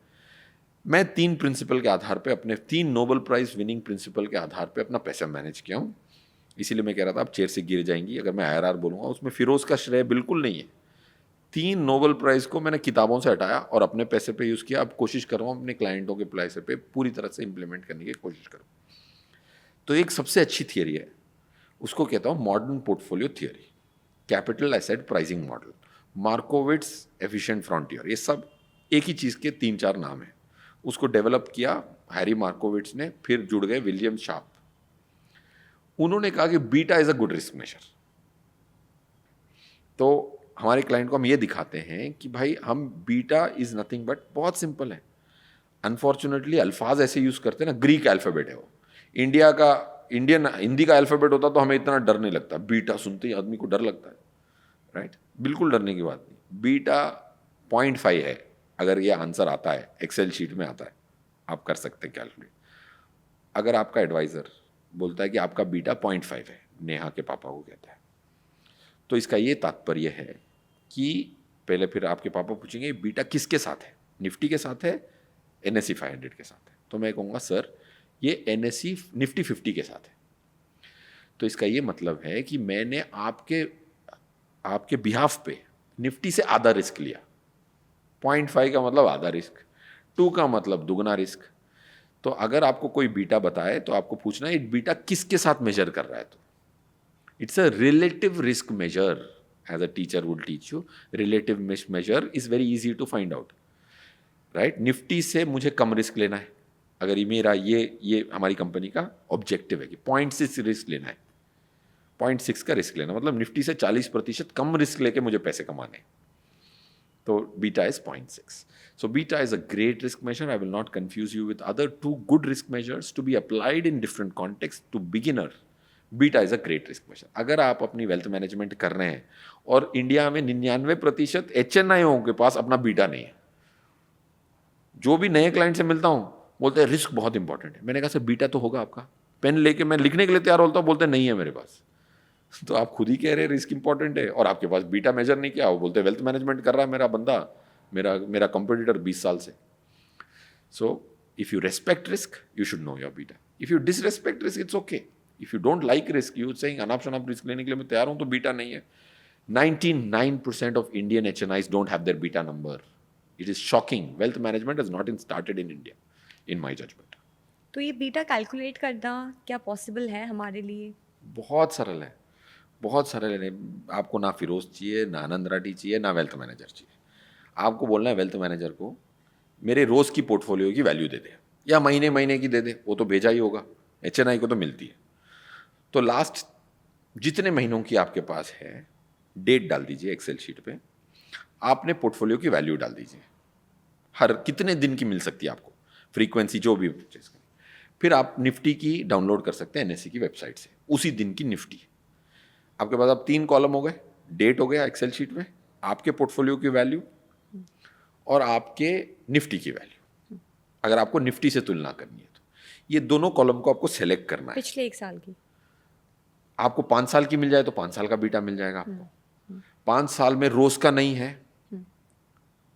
मैं 3 प्रिंसिपल के आधार पे, अपने 3 नोबेल प्राइज़ विनिंग प्रिंसिपल के आधार पे अपना पैसा मैनेज किया हूँ। इसीलिए मैं कह रहा था आप चेयर से गिर जाएंगी अगर मैं IRR बोलूँगा, उसमें फिरोज़ का श्रेय बिल्कुल नहीं है। 3 नोबेल प्राइज़ को मैंने किताबों से हटाया और अपने पैसे पे यूज़ किया। अब कोशिश कर रहा हूँ अपने क्लाइंटों के पैसे पे पूरी तरह से इम्प्लीमेंट करने की कोशिश करूँ। तो एक सबसे अच्छी थियरी है, उसको कहता हूँ modern portfolio theory, capital asset pricing model, मार्कोविट्स efficient frontier. ये सब एक ही चीज़ के 3-4 नाम हैं। उसको डेवलप किया हैरी मार्कोविट्स ने, फिर जुड़ गए विलियम शार्प। उन्होंने कहा कि beta is a good risk measure. तो हमारे क्लाइंट को हम ये दिखाते हैं कि भाई हम बीटा इज नथिंग बट, बहुत सिंपल है। अनफॉर्चुनेटली अल्फाज ऐसे यूज करते हैं ना, ग्रीक अल्फाबेट है वो, हिंदी का अल्फाबेट होता तो हमें इतना डर नहीं लगता। बीटा सुनते ही आदमी को डर लगता है। राइट? बिल्कुल डरने की बात नहीं। बीटा 0.5 है, अगर ये आंसर आता है, एक्सेल शीट में आता है, आप कर सकते हैं कैलकुलेट। अगर आपका एडवाइजर बोलता है कि आपका बीटा 0.5 है, नेहा के पापा को कहता है, तो इसका ये तात्पर्य है कि पहले फिर आपके पापा पूछेंगे बीटा किसके साथ है, निफ्टी के साथ है, NSE 500 के साथ है। तो मैं कहूँगा सर ये NSE निफ्टी 50 के साथ है, तो इसका ये मतलब है कि मैंने आपके बिहाफ पे निफ्टी से आधा रिस्क लिया। 0.5 का मतलब आधा रिस्क, 2 का मतलब दुगना रिस्क। तो अगर आपको कोई बीटा बताए तो आपको पूछना है बीटा किसके साथ मेजर कर रहा है। तो it's a relative risk measure, as a teacher would teach you, relative measure is very easy to find out, right. Nifty से मुझे कम रिस्क लेना है, अगर ये मेरा ये हमारी कंपनी का ऑब्जेक्टिव है कि 0.6 रिस्क लेना है, 0.6 का रिस्क लेना मतलब निफ्टी से 40% कम रिस्क लेके मुझे पैसे कमाने, तो beta is 0.6. So beta is a great risk measure. I will not confuse you with other two good risk measures to be applied in different contexts. To beginner, beta is a great risk measure. अगर आप अपनी wealth management कर रहे हैं और India में 99% HNI के पास अपना बीटा नहीं है, जो भी नए क्लाइंट से मिलता हूँ बोलते हैं रिस्क बहुत इंपॉर्टेंट है। मैंने कहा सर बीटा तो होगा आपका, पेन लेके मैं लिखने के लिए तैयार होता हूँ, बोलते नहीं है मेरे पास। तो आप खुद ही कह रहे हैं रिस्क इंपॉर्टेंट है और आपके पास बीटा मेजर नहीं किया, वो बोलते वेल्थ मैनेजमेंट कर रहा है मेरा बंदा, मेरा कंपटीटर 20 साल से। So if you respect risk you should know your beta, if you disrespect risk it's okay, if you don't like risk you saying अनाप शनाप रिस्क लेने के लिए मैं तैयार हूं तो बीटा नहीं है। 99% of Indian HNIs don't have their beta number. It is shocking. Wealth management has not started in India, in my judgment. तो ये बीटा कैलकुलेट करना क्या पॉसिबल है हमारे लिए? बहुत सरल है, बहुत सरल है। आपको ना फिरोज चाहिए, ना आनंद राठी चाहिए, ना वेल्थ मैनेजर चाहिए। आपको बोलना है वेल्थ मैनेजर को मेरे रोज की पोर्टफोलियो की वैल्यू दे दे या महीने महीने की दे दे, वो तो भेजा ही होगा, HNI को तो मिलती है। तो लास्ट जितने महीनों की आपके पास है डेट डाल दीजिए एक्सेल शीट पे, आपने पोर्टफोलियो की वैल्यू डाल दीजिए, हर कितने दिन की मिल सकती है आपको, फ्रीक्वेंसी जो भी परचेज करें। फिर आप निफ्टी की डाउनलोड कर सकते हैं NSE की वेबसाइट से, उसी दिन की निफ्टी आपके पास। अब 3 कॉलम हो गए, डेट हो गया एक्सेल शीट में, आपके पोर्टफोलियो की वैल्यू और आपके निफ्टी की वैल्यू। अगर आपको निफ्टी से तुलना करनी है तो ये दोनों कॉलम को आपको सेलेक्ट करना है। पिछले 1 साल की आपको 5 साल की मिल जाए तो 5 साल का बीटा मिल जाएगा आपको। 5 साल में रोज का नहीं है,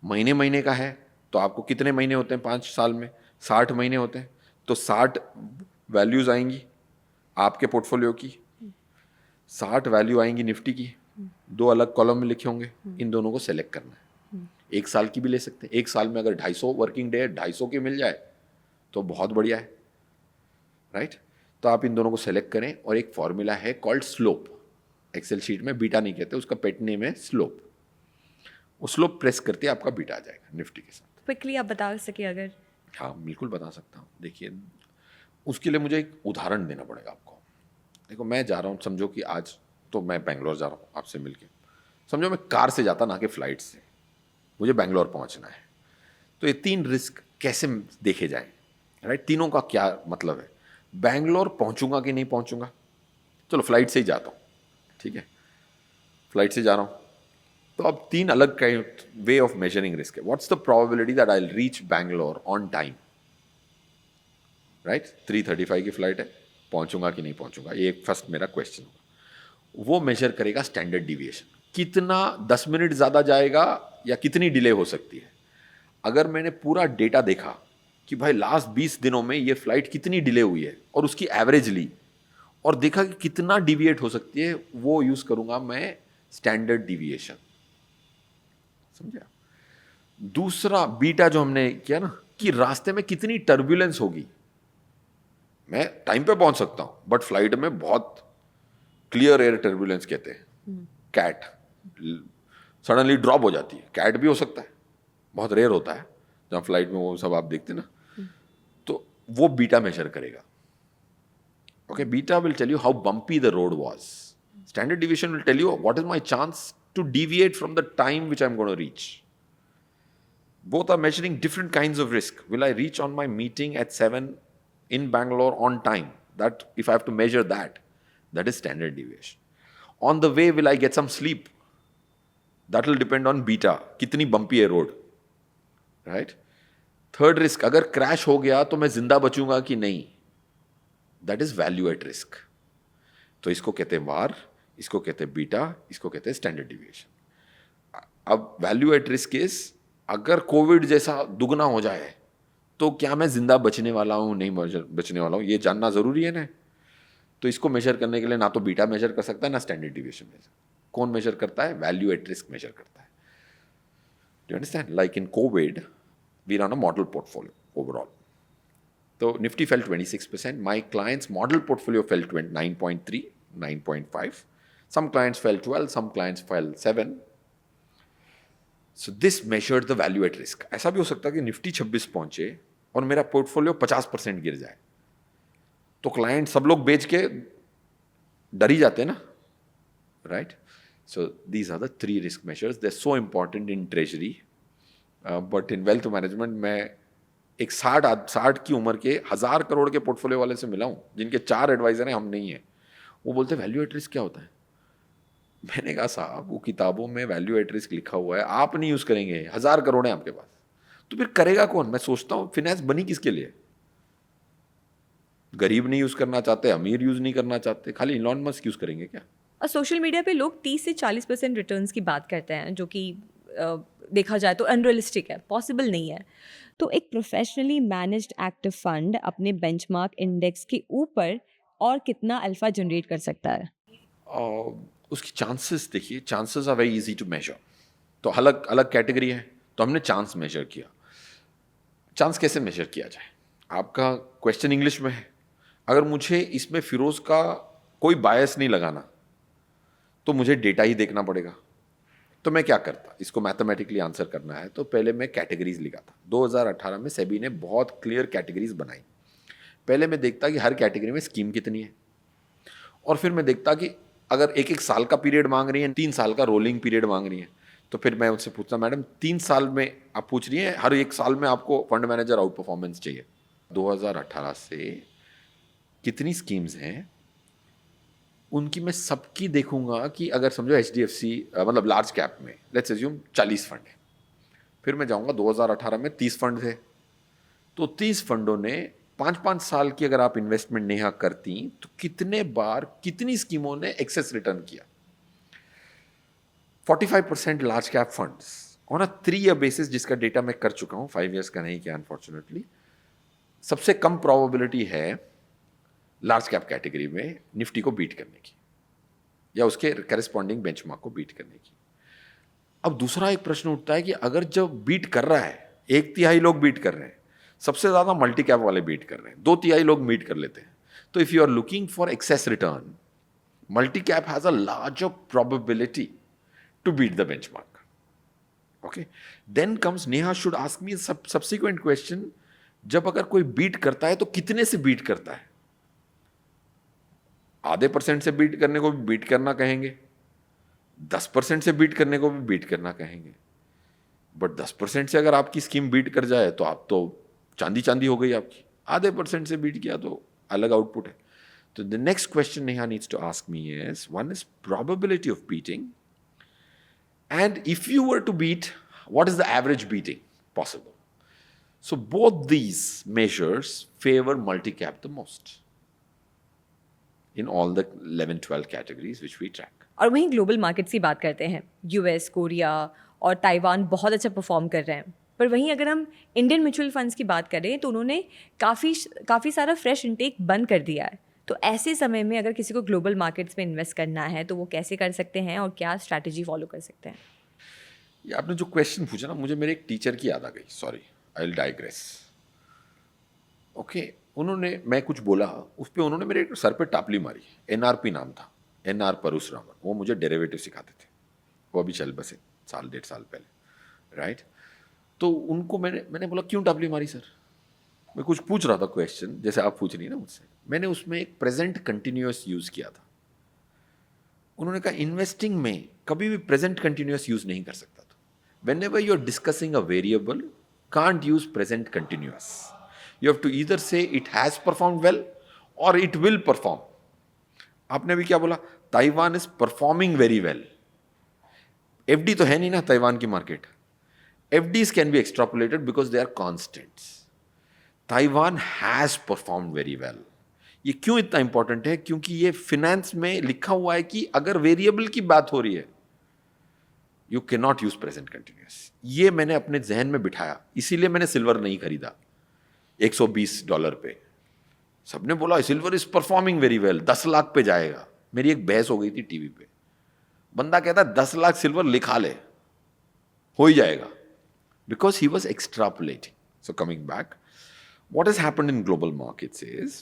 महीने महीने का है, तो आपको कितने महीने होते हैं 5 साल में? 60 महीने होते हैं, तो 60 वैल्यूज आएंगी आपके पोर्टफोलियो की, 60 वैल्यू आएंगी निफ्टी की, 2 अलग कॉलम में लिखे होंगे, इन दोनों को सेलेक्ट करना है। 1 साल की भी ले सकते हैं, 1 साल में अगर 250 वर्किंग डे 250 की मिल जाए तो बहुत बढ़िया है, राइट। तो आप इन दोनों को सेलेक्ट करें और एक फॉर्मूला है कॉल्ड स्लोप, एक्सेल शीट में बीटा नहीं कहते, उसका पेट नेम है स्लोप। वो स्लोप प्रेस करते आपका बीटा आ जाएगा निफ्टी के साथ। क्विकली आप बता सके अगर? हाँ बिल्कुल बता सकता हूँ। देखिए उसके लिए मुझे एक उदाहरण देना पड़ेगा आपको। देखो मैं जा रहा हूँ, समझो कि आज तो मैं बेंगलोर जा रहा हूँ आपसे मिलके, समझो मैं कार से जाता ना कि फ्लाइट से, मुझे बेंगलोर पहुँचना है। तो ये 3 रिस्क कैसे देखे जाएं, राइट? तीनों का क्या मतलब है? बेंगलोर पहुँचूंगा कि नहीं पहुँचूंगा? चलो फ्लाइट से ही जाता हूँ, ठीक है, फ्लाइट से जा रहा हूँ। तो अब 3 अलग kind way of measuring risk है। What's the probability that I will reach Bangalore on time, right? 3:35 की फ्लाइट है, पहुंचूंगा कि नहीं पहुंचूंगा, ये फर्स्ट मेरा क्वेश्चन होगा। वो मेजर करेगा स्टैंडर्ड डिविएशन, कितना 10 मिनट ज़्यादा जाएगा या कितनी डिले हो सकती है। अगर मैंने पूरा डेटा देखा कि भाई लास्ट 20 दिनों में ये फ्लाइट कितनी डिले हुई है और उसकी एवरेज ली और देखा कि कितना डिविएट हो सकती है, वो यूज़ करूंगा मैं स्टैंडर्ड डिविएशन, समझा? दूसरा बीटा जो हमने किया ना कि रास्ते में कितनी टर्बुलेंस होगी। मैं टाइम पे पहुंच सकता हूं बट फ्लाइट में बहुत क्लियर एयर टर्बुलेंस कहते हैं, कैट सडनली ड्रॉप हो जाती है, कैट भी हो सकता है, बहुत रेयर होता है जहां फ्लाइट में वो सब आप देखते ना, तो वो बीटा मेजर करेगा। Okay, beta will tell you how bumpy the road was, standard deviation will tell you what is my chance to deviate from the time which I'm going to reach. Both are measuring different kinds of risk. Will I reach on my meeting at 7 in Bangalore on time? That, if I have to measure that, that is standard deviation. On the way, will I get some sleep? That will depend on beta. Kitni bumpy hai road, right? Third risk, अगर crash हो गया तो मैं जिंदा बचूंगा कि नहीं? That is value at risk. तो इसको कहते हैं VAR, इसको कहते हैं बीटा, इसको कहते हैं स्टैंडर्ड डिविएशन। अब वैल्यू एट रिस्क इज, अगर कोविड जैसा दुगना हो जाए तो क्या मैं जिंदा बचने वाला हूँ नहीं बचने वाला हूँ, ये जानना ज़रूरी है ना। तो इसको मेजर करने के लिए ना तो बीटा मेजर कर सकता है ना स्टैंडर्ड डिविएशन मेजर। कौन मेजर करता है? वैल्यू एट रिस्क मेजर करता है। Do you understand? Like in Covid we run a model portfolio overall. So Nifty fell 26%. My clients' model portfolio fell 9.3, 9.5. Some clients fell 12, some clients fell 7. So this measured the value at risk. ऐसा भी हो सकता है कि Nifty 26 पहुंचे और मेरा portfolio 50% गिर जाए, तो क्लाइंट सब लोग बेच के डर ही जाते हैं ना, right? So these are the 3 risk measures. They are so important in treasury, but in wealth management मैं एक 60 की उम्र के 1000 करोड़ के पोर्टफोलियो वाले से मिला हूँ जिनके 4 एडवाइजर हैं, हम नहीं हैं. वो बोलते वैल्यू एट रिस्क क्या होता है? मैंने कहा साहब वो किताबों में वैल्यू एट रिस्क लिखा हुआ है, आप नहीं यूज़ करेंगे, 1000 करोड़ है आपके पास, तो फिर करेगा कौन? मैं सोचता हूँ फिनेंस बनी किसके लिए? गरीब नहीं यूज़ करना चाहते, अमीर यूज़ नहीं करना चाहते, खाली इलॉन मस्क यूज़ करेंगे क्या? और सोशल मीडिया पे लोग 30 से 40% रिटर्न्स की बात करते हैं, जो कि देखा जाए तो अनरियलिस्टिक है, पॉसिबल नहीं है. तो एक प्रोफेशनली मैनेज्ड एक्टिव फंड अपने बेंचमार्क इंडेक्स के ऊपर और कितना अल्फा जनरेट कर सकता है? उसकी चांसेस देखिए, chances are very easy to measure. तो अलग अलग कैटेगरी है, तो हमने चांस मेजर किया. चांस कैसे मेजर किया जाए? आपका क्वेश्चन इंग्लिश में है. अगर मुझे इसमें फिरोज का कोई बायस नहीं लगाना तो मुझे डेटा ही देखना पड़ेगा. तो मैं क्या करता, इसको मैथमेटिकली आंसर करना है तो पहले मैं कैटेगरीज लिखा था. 2018 में सेबी ने बहुत क्लियर कैटेगरीज बनाई. पहले मैं देखता कि हर कैटेगरी में स्कीम कितनी है, और फिर मैं देखता कि अगर एक एक साल का पीरियड मांग रही है, 3 साल का रोलिंग पीरियड मांग रही है, तो फिर मैं उनसे पूछता, मैडम 3 साल में आप पूछ रही हैं, हर एक साल में आपको फंड मैनेजर आउट परफॉर्मेंस चाहिए. 2018 से कितनी स्कीम्स हैं उनकी मैं सबकी देखूंगा कि अगर समझो HDFC मतलब लार्ज कैप में लेट्स अज्यूम 40 फंड है, फिर मैं जाऊंगा 2018 में 30 फंड थे, तो 30 फंडों ने 5-5 साल की अगर आप इन्वेस्टमेंट नेहा करती तो कितने बार कितनी स्कीमों ने एक्सेस रिटर्न किया? 45% large cap funds on a 3 year basis, जिसका डेटा मैं कर चुका हूं, 5 ईयर्स का नहीं किया अनफॉर्चुनेटली. सबसे कम प्रोबेबिलिटी है लार्ज कैप कैटेगरी में निफ्टी को बीट करने की या उसके करेस्पॉन्डिंग बेंचमार्क को बीट करने की. अब दूसरा एक प्रश्न उठता है कि अगर जब बीट कर रहा है, 1/3 लोग बीट कर रहे हैं, सबसे ज़्यादा मल्टी कैप वाले बीट कर रहे हैं, 2/3 लोग बीट कर लेते हैं, तो if you are looking for excess return, multi cap has a larger probability to beat the benchmark. Okay, then comes Neha should ask me subsequent question, जब अगर कोई बीट करता है तो कितने से बीट करता है? आधे % से बीट करने को भी बीट करना कहेंगे, 10% से बीट करने को भी बीट करना कहेंगे, बट 10% से अगर आपकी स्कीम बीट कर जाए तो आप तो चांदी चांदी हो गई आपकी. आधे % से बीट किया तो अलग आउटपुट है. तो the next question Neha needs to ask me is, one is probability of beating, and if you were to beat, what is the average beating possible? So both these measures favor multi-cap the most in all the 11-12 categories which we track. और वहीं global markets की बात करते हैं, US, Korea और Taiwan बहुत अच्छा perform कर रहे हैं. पर वहीं अगर हम इंडियन म्यूचुअल फंड्स की बात करें तो उन्होंने काफ़ी सारा फ्रेश इंटेक बंद कर दिया है. तो ऐसे समय में अगर किसी को ग्लोबल मार्केट्स में इन्वेस्ट करना है तो वो कैसे कर सकते हैं और क्या स्ट्रैटेजी फॉलो कर सकते हैं? ये आपने जो क्वेश्चन पूछा ना, मुझे मेरे एक टीचर की याद आ गई. Sorry, I will digress. Okay, उन्होंने, मैं कुछ बोला उस पर उन्होंने मेरे सर पे टापली मारी. NRP नाम था, NR परशुरामन. वो मुझे डेरिवेटिव सिखाते थे, वो अभी चल बसे 1.5 साल पहले, राइट? तो उनको मैंने बोला क्यों टापली मारी सर? मैं कुछ पूछ रहा था क्वेश्चन, जैसे आप पूछ रही ना मुझसे. मैंने उसमें एक प्रेजेंट कंटिन्यूअस यूज़ किया था. उन्होंने कहा इन्वेस्टिंग में कभी भी प्रेजेंट कंटिन्यूअस यूज़ नहीं कर सकता. Whenever you are discussing a variable, can't use present continuous. You have to either say it has performed well or it will perform. आपने भी क्या बोला? Taiwan is performing very well. FD तो है नहीं ना ताइवान की market. FDs can be extrapolated because they are constants. Taiwan has performed very well. ये क्यों इतना इंपॉर्टेंट है? क्योंकि ये फिनेंस में लिखा हुआ है कि अगर वेरिएबल की बात हो रही है, you can not use present continuous. ये मैंने अपने जहन में बिठाया, इसीलिए मैंने सिल्वर नहीं खरीदा. $120 पे। सबने बोला silver is performing very well, 10 lakh पे जाएगा। मेरी एक बहस हो गई थी टीवी पे, बंदा कहता 10 लाख सिल्वर लिखा ले, हो ही जाएगा, because he was extrapolating. So coming back, what has happened in global markets is,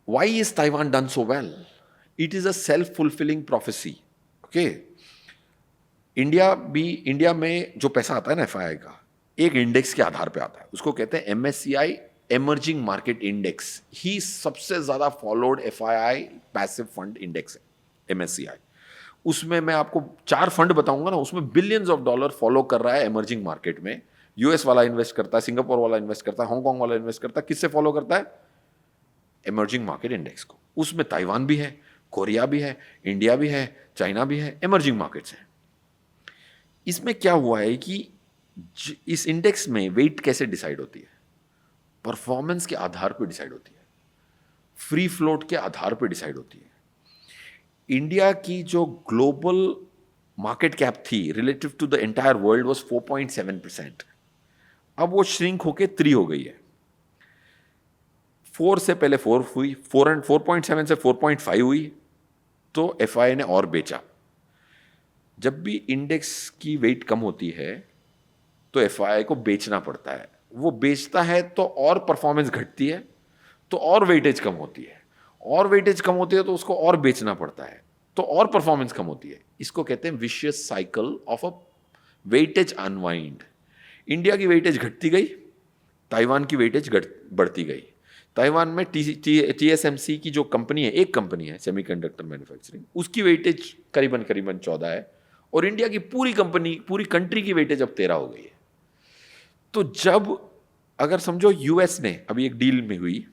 why is Taiwan done so well? It is a self-fulfilling prophecy. Okay, India में जो पैसा आता है ना एफआईआई का, एक इंडेक्स के आधार पे आता है, उसको कहते हैं एमएससीआई एमर्जिंग मार्केट इंडेक्स। ही सबसे ज्यादा followed FII passive fund index है एमएससीआई। उसमें मैं आपको 4 फंड बताऊंगा ना, उसमें बिलियंस ऑफ डॉलर फॉलो कर रहा है एमर्जिंग मार्केट में। यूएस वाला इन्वेस्ट करता है, सिंगापुर वाला इन्वेस्ट करता है, हांगकांग वाला इन्वेस्ट करता है। किससे फॉलो करता है? एमर्जिंग मार्केट इंडेक्स को। उसमें ताइवान भी है, कोरिया भी है, इंडिया भी है, चाइना भी है, एमर्जिंग मार्केट्स हैं। इसमें क्या हुआ है कि इस इंडेक्स में वेट कैसे डिसाइड होती है? परफॉर्मेंस के आधार पर डिसाइड होती है, फ्री फ्लोट के आधार पर डिसाइड होती है। इंडिया की जो ग्लोबल मार्केट कैप थी relative to the entire world was 4.7%। अब वो श्रिंक होके 3 हो गई है। 4 से पहले 4 हुई, 4.7 से 4.5 हुई, तो एफआईआई ने और बेचा। जब भी इंडेक्स की वेट कम होती है तो एफआईआई को बेचना पड़ता है। वो बेचता है तो और परफॉर्मेंस घटती है, तो और वेटेज कम होती है, और वेटेज कम होती है तो उसको और बेचना पड़ता है, तो और परफॉर्मेंस कम होती है। इसको कहते हैं vicious cycle of a weightage unwind. India की वेटेज घटती गई, ताइवान की वेटेज बढ़ती गई। ताइवान में टीएसएमसी की जो कंपनी है, एक कंपनी है सेमीकंडक्टर मैन्युफैक्चरिंग, उसकी वेटेज करीबन 14 है, और इंडिया की पूरी कंट्री की वेटेज अब 13 हो गई है। तो जब अगर समझो यूएस ने अभी एक डील में हुई,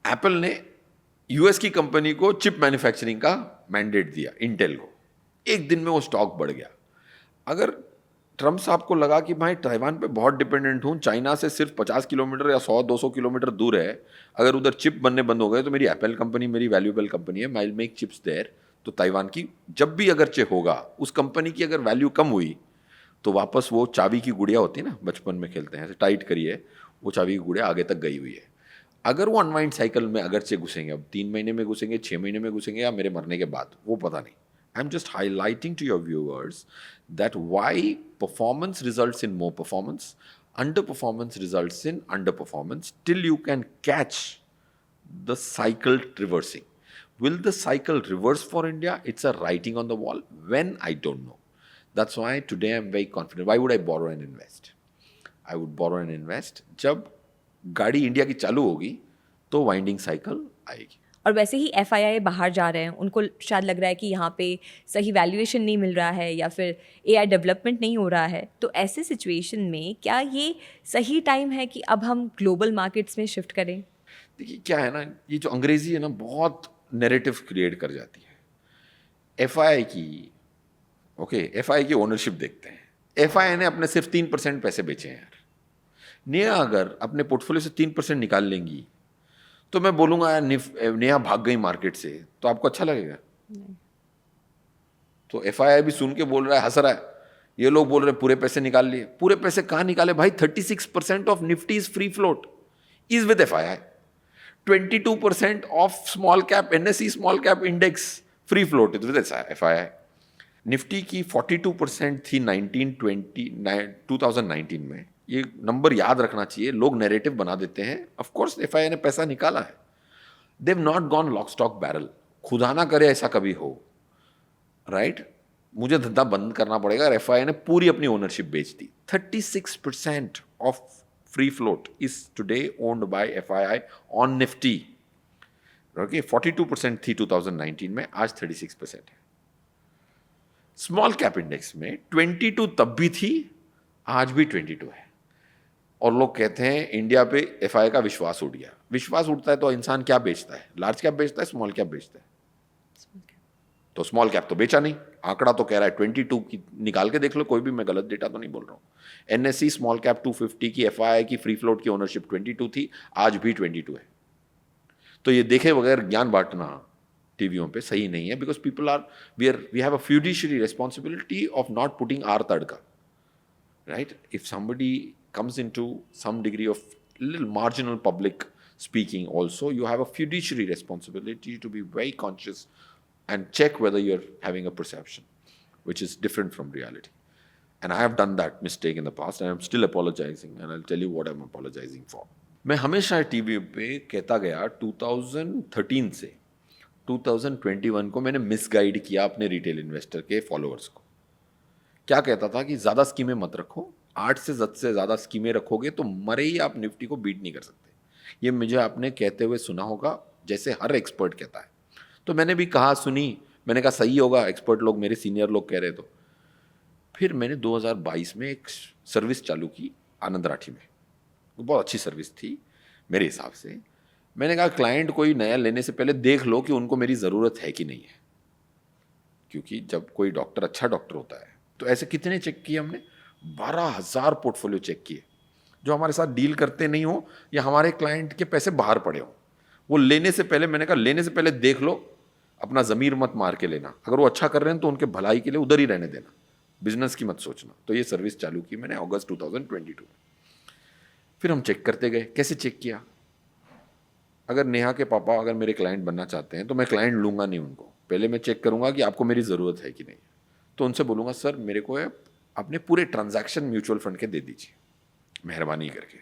एप्पल ने यूएस की कंपनी को चिप मैन्युफैक्चरिंग का मैंडेट दिया, इंटेल को। एक दिन में वो स्टॉक बढ़ गया। अगर ट्रम्प साहब को लगा कि भाई ताइवान पे बहुत डिपेंडेंट हूँ, चाइना से सिर्फ 50 किलोमीटर या 100-200 किलोमीटर दूर है, अगर उधर चिप बनने बंद हो गए तो मेरी एप्पल कंपनी मेरी वैल्यूएबल कंपनी है, I will make chips there. तो ताइवान की जब भी अगर चेक होगा, उस कंपनी की अगर वैल्यू कम हुई तो वापस वो चाबी की गुड़िया होती है ना, बचपन में खेलते हैं, ऐसे टाइट करिए, वो चाबी की गुड़िया आगे तक गई हुई है। अगर वो अनवाइंड साइकिल में अगरचे घुसेंगे, अब 3 महीने में घुसेंगे, 6 महीने में घुसेंगे, या मेरे मरने के बाद, वो पता नहीं। I'm just highlighting to your viewers that why performance results in more performance, underperformance results in underperformance, till you can catch the cycle reversing. Will the cycle reverse for India? It's a writing on the wall. When? I don't know. That's why today I'm very confident. Why would I borrow and invest? I would borrow and invest जब गाड़ी India की चालू होगी तो winding cycle आएगी। और वैसे ही FII बाहर जा रहे हैं, उनको शायद लग रहा है कि यहाँ पे सही वैल्यूएशन नहीं मिल रहा है या फिर एआई डेवलपमेंट नहीं हो रहा है। तो ऐसे सिचुएशन में क्या ये सही टाइम है कि अब हम ग्लोबल मार्केट्स में शिफ्ट करें? देखिए क्या है ना, ये जो अंग्रेजी है ना बहुत नैरेटिव क्रिएट कर जाती है। एफआईआई की ओनरशिप देखते हैं। एफआईआई ने अपने सिर्फ 3% पैसे बेचे हैं यार। नेहा अगर अपने पोर्टफोलियो से 3% निकाल लेंगी तो मैं बोलूंगा यार नेहा भाग गई मार्केट से, तो आपको अच्छा लगेगा? नहीं। तो एफआईआई भी सुन के बोल रहा है, हंस रहा है। ये लोग बोल रहे हैं पूरे पैसे निकाल लिए। पूरे पैसे कहाँ निकाले भाई? 36% of Nifty is free float is with FII. 22% of small cap NSE small cap index free float is with FII. Nifty की 42% थी 2019 में। ये नंबर याद रखना चाहिए, लोग नैरेटिव बना देते हैं। ऑफ कोर्स एफआईआई ने पैसा निकाला है, they have not gone lock stock barrel. खुदा ना करे ऐसा कभी हो, राइट? मुझे धंधा बंद करना पड़ेगा। एफआईआई ने पूरी अपनी ओनरशिप बेच दी। 36% of free float is today owned by FII on Nifty. Okay, 42% थी 2019 में, आज 36% है। स्मॉल कैप इंडेक्स में 22 तब भी थी, आज भी 22 है। और लोग कहते हैं इंडिया पे एफआईआई का विश्वास उठ गया। विश्वास उठता है तो इंसान क्या बेचता है? लार्ज कैप बेचता है, स्मॉल कैप बेचता है? तो स्मॉल कैप तो बेचा नहीं। आंकड़ा तो कह रहा है 22 की, निकाल के देख लो कोई भी, मैं गलत डेटा तो नहीं बोल रहा हूँ। एनएसई स्मॉल कैप 250 की एफआईआई की फ्री फ्लोट की ओनरशिप 22 थी, आज भी 22 है। तो ये देखे बगैर ज्ञान बांटना टीवियों पे सही नहीं है, because people are we have a fiduciary responsibility of not putting our tadka, right? If somebody comes into some degree of little marginal public speaking also, you have a fiduciary responsibility to be very conscious and check whether you're having a perception which is different from reality. And I have done that mistake in the past and I'm still apologizing and I'll tell you what I'm apologizing for. मैं हमेशा TV पे कहता गया 2013 से 2021 को मैंने misguide किया अपने रिटेल इन्वेस्टर के फॉलोअर्स को. क्या कहता था कि ज़्यादा स्कीमें मत रखो, 8 से ज़्यादा स्कीमें रखोगे तो मरे ही आप निफ्टी को बीट नहीं कर सकते. ये मुझे आपने कहते हुए सुना होगा, जैसे हर एक्सपर्ट कहता है. तो मैंने भी कहा, सुनी, मैंने कहा सही होगा, एक्सपर्ट लोग, मेरे सीनियर लोग कह रहे. तो फिर मैंने 2022 में एक सर्विस चालू की आनंद राठी में. बहुत अच्छी सर्विस थी मेरे हिसाब से. मैंने कहा क्लाइंट कोई नया लेने से पहले देख लो कि उनको मेरी ज़रूरत है कि नहीं है, क्योंकि जब कोई डॉक्टर अच्छा डॉक्टर होता है तो ऐसे कितने चेक किए हमने, 12,000 पोर्टफोलियो चेक किए जो हमारे साथ डील करते नहीं हो या हमारे क्लाइंट के पैसे बाहर पड़े हो. वो लेने से पहले मैंने कहा लेने से पहले देख लो, अपना ज़मीर मत मार के लेना. अगर वो अच्छा कर रहे हैं तो उनके भलाई के लिए उधर ही रहने देना, बिजनेस की मत सोचना. तो ये सर्विस चालू की मैंने अगस्त 2022 में. फिर हम चेक करते गए. कैसे चेक किया? अगर नेहा के पापा अगर मेरे क्लाइंट बनना चाहते हैं तो मैं क्लाइंट लूँगा नहीं उनको. पहले मैं चेक करूँगा कि आपको मेरी ज़रूरत है कि नहीं. तो उनसे बोलूँगा सर मेरे को अपने पूरे ट्रांजैक्शन म्यूचुअल फंड के दे दीजिए मेहरबानी करके.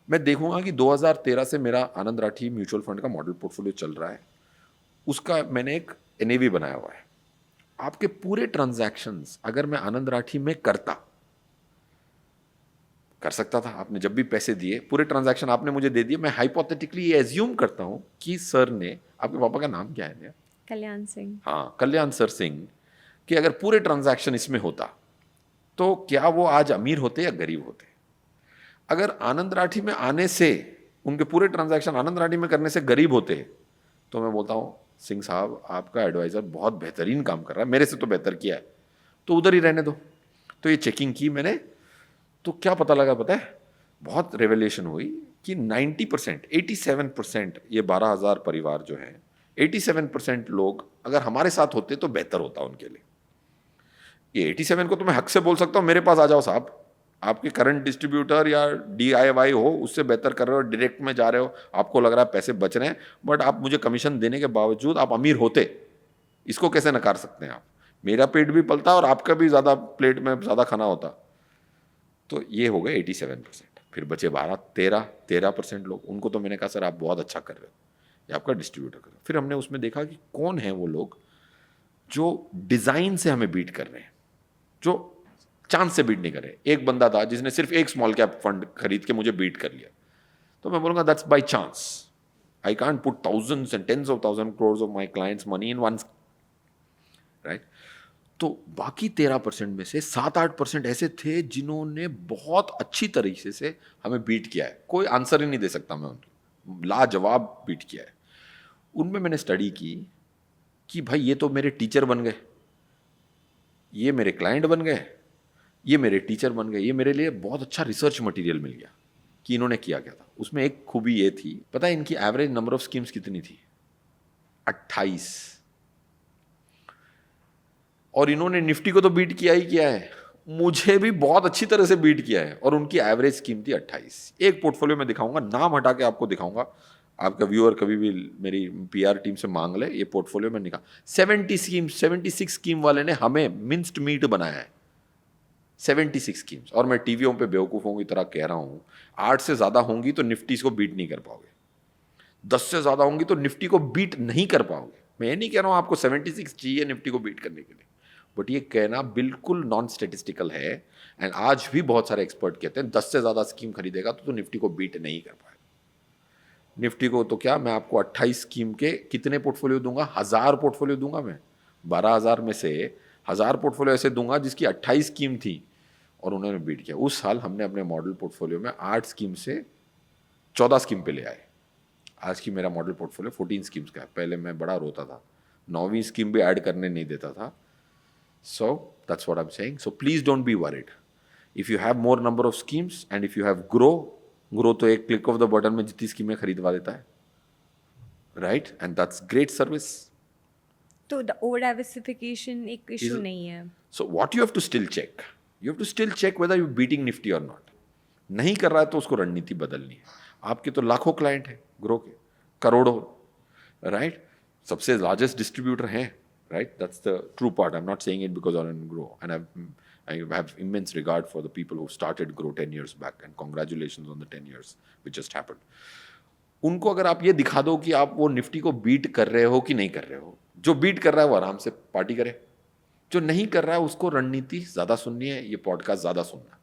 मैं देखूँगा कि 2013 से मेरा आनंद राठी म्यूचुअल फंड का मॉडल पोर्टफोलियो चल रहा है, उसका मैंने एक NAV बनाया हुआ है. आपके पूरे ट्रांजैक्शंस अगर मैं आनंद राठी में कर सकता था, आपने जब भी पैसे दिए पूरे ट्रांजैक्शन आपने मुझे दे दिए, मैं हाइपोथेटिकली ये एज्यूम करता हूं कि सर ने, आपके पापा का नाम क्या है? कल्याण सिंह. हाँ, कल्याण सर सिंह, कि अगर पूरे ट्रांजैक्शन इसमें होता तो क्या वो आज अमीर होते या गरीब होते? अगर आनंद राठी में आने से उनके पूरे ट्रांजैक्शन आनंद राठी में करने से गरीब होते तो मैं बोलता हूँ सिंह साहब आपका एडवाइज़र बहुत बेहतरीन काम कर रहा है, मेरे से तो बेहतर किया है, तो उधर ही रहने दो. तो ये चेकिंग की मैंने, तो क्या पता लगा पता है? बहुत रेवलेशन हुई कि 90%, 87% ये 12,000 परिवार जो हैं, 87% लोग अगर हमारे साथ होते तो बेहतर होता उनके लिए. ये 87 को तो मैं हक से बोल सकता हूँ मेरे पास आ जाओ साहब, आपके करंट डिस्ट्रीब्यूटर या DIY हो उससे बेहतर कर रहे हो, डायरेक्ट में जा रहे हो, आपको लग रहा है पैसे बच रहे हैं, बट आप मुझे कमीशन देने के बावजूद आप अमीर होते, इसको कैसे नकार सकते हैं आप? मेरा पेट भी पलता और आपका भी ज़्यादा प्लेट में ज़्यादा खाना होता. तो ये हो गए 87%. फिर बचे 13% लोग, उनको तो मैंने कहा सर आप बहुत अच्छा कर रहे हो, ये आपका डिस्ट्रीब्यूटर कर रहे हो. फिर हमने उसमें देखा कि कौन है वो लोग जो डिज़ाइन से हमें बीट कर रहे हैं, जो चांस से बीट नहीं कर रहे. एक बंदा था जिसने सिर्फ एक स्मॉल कैप फंड खरीद के मुझे बीट कर लिया. तो मैं बोलूँगा that's by chance. I can't put thousands and tens of thousands crores of my clients' money in one, right? तो बाकी 13% में से 7-8% ऐसे थे जिन्होंने बहुत अच्छी तरीके से हमें बीट किया है. कोई आंसर ही नहीं दे सकता मैं उनको, लाजवाब बीट किया है. उनमें मैंने स्टडी की कि भाई ये तो मेरे टीचर बन गए, ये मेरे क्लाइंट बन गए, ये मेरे टीचर बन गए, ये मेरे लिए बहुत अच्छा रिसर्च मटेरियल मिल गया कि इन्होंने किया क्या था. उसमें एक खूबी ये थी, पता है इनकी एवरेज नंबर ऑफ स्कीम्स कितनी थी? 28. और इन्होंने निफ्टी को तो बीट किया ही किया है, मुझे भी बहुत अच्छी तरह से बीट किया है, और उनकी एवरेज स्कीम थी 28. एक पोर्टफोलियो में दिखाऊंगा, नाम हटा के आपको दिखाऊंगा, आपका व्यूअर कभी भी मेरी PR टीम से मांग ले, ये पोर्टफोलियो में निकाल. 76 स्कीम वाले ने हमें मिंस्ड मीट बनाया है. 76 स्कीम्स. और मैं टीवीओं पे बेवकूफ़ों की तरह कह रहा हूँ 8 से ज़्यादा होंगी तो निफ्टी को बीट नहीं कर पाओगे, 10 से ज़्यादा होंगी तो निफ्टी को बीट नहीं कर पाओगे. मैं ये नहीं कह रहा हूँ आपको 76 चाहिए निफ्टी को बीट करने के लिए, बट ये कहना बिल्कुल नॉन स्टेटिस्टिकल है. एंड आज भी बहुत सारे एक्सपर्ट कहते हैं 10 से ज़्यादा स्कीम खरीदेगा तो निफ्टी को बीट नहीं कर पाएगा. निफ्टी को तो क्या, मैं आपको 28 स्कीम के कितने पोर्टफोलियो दूंगा? 1000 पोर्टफोलियो दूंगा मैं. 12,000 में से 1000 पोर्टफोलियो ऐसे दूंगा जिसकी 28 स्कीम थी और उन्होंने बीट किया. उस साल हमने अपने मॉडल पोर्टफोलियो में 8 स्कीम से 14 स्कीम पे ले आए. आज की मेरा मॉडल पोर्टफोलियो 14 स्कीम्स का है. पहले मैं बड़ा रोता था, 9वीं स्कीम भी ऐड करने नहीं देता था. So that's what I'm saying. So please don't be worried. If you have more number of schemes and if you have grow तो एक click of the button में जितनी स्कीमें खरीदवा देता है, right? And that's great service. तो over diversification एक इशू नहीं है. So what you have to still check? You have to still check whether you're beating Nifty or not. नहीं कर रहा है तो उसको रणनीति बदलनी है। आपके तो लाखों क्लाइंट हैं ग्रो के, करोड़ों, राइट? सबसे लार्जेस्ट डिस्ट्रीब्यूटर हैं, right? That's the true part. I am not saying it because on grow, and I have immense regard for the people who started Grow 10 years back, and congratulations on the 10 years which just happened. उनको अगर आप ये दिखा दो कि आप वो Nifty को बीट कर रहे हो कि नहीं कर रहे हो, जो बीट कर रहा है वो आराम से पार्टी करे, जो नहीं कर रहा है उसको रणनीति ज़्यादा सुननी है, ये पॉडकास्ट ज़्यादा सुनना है,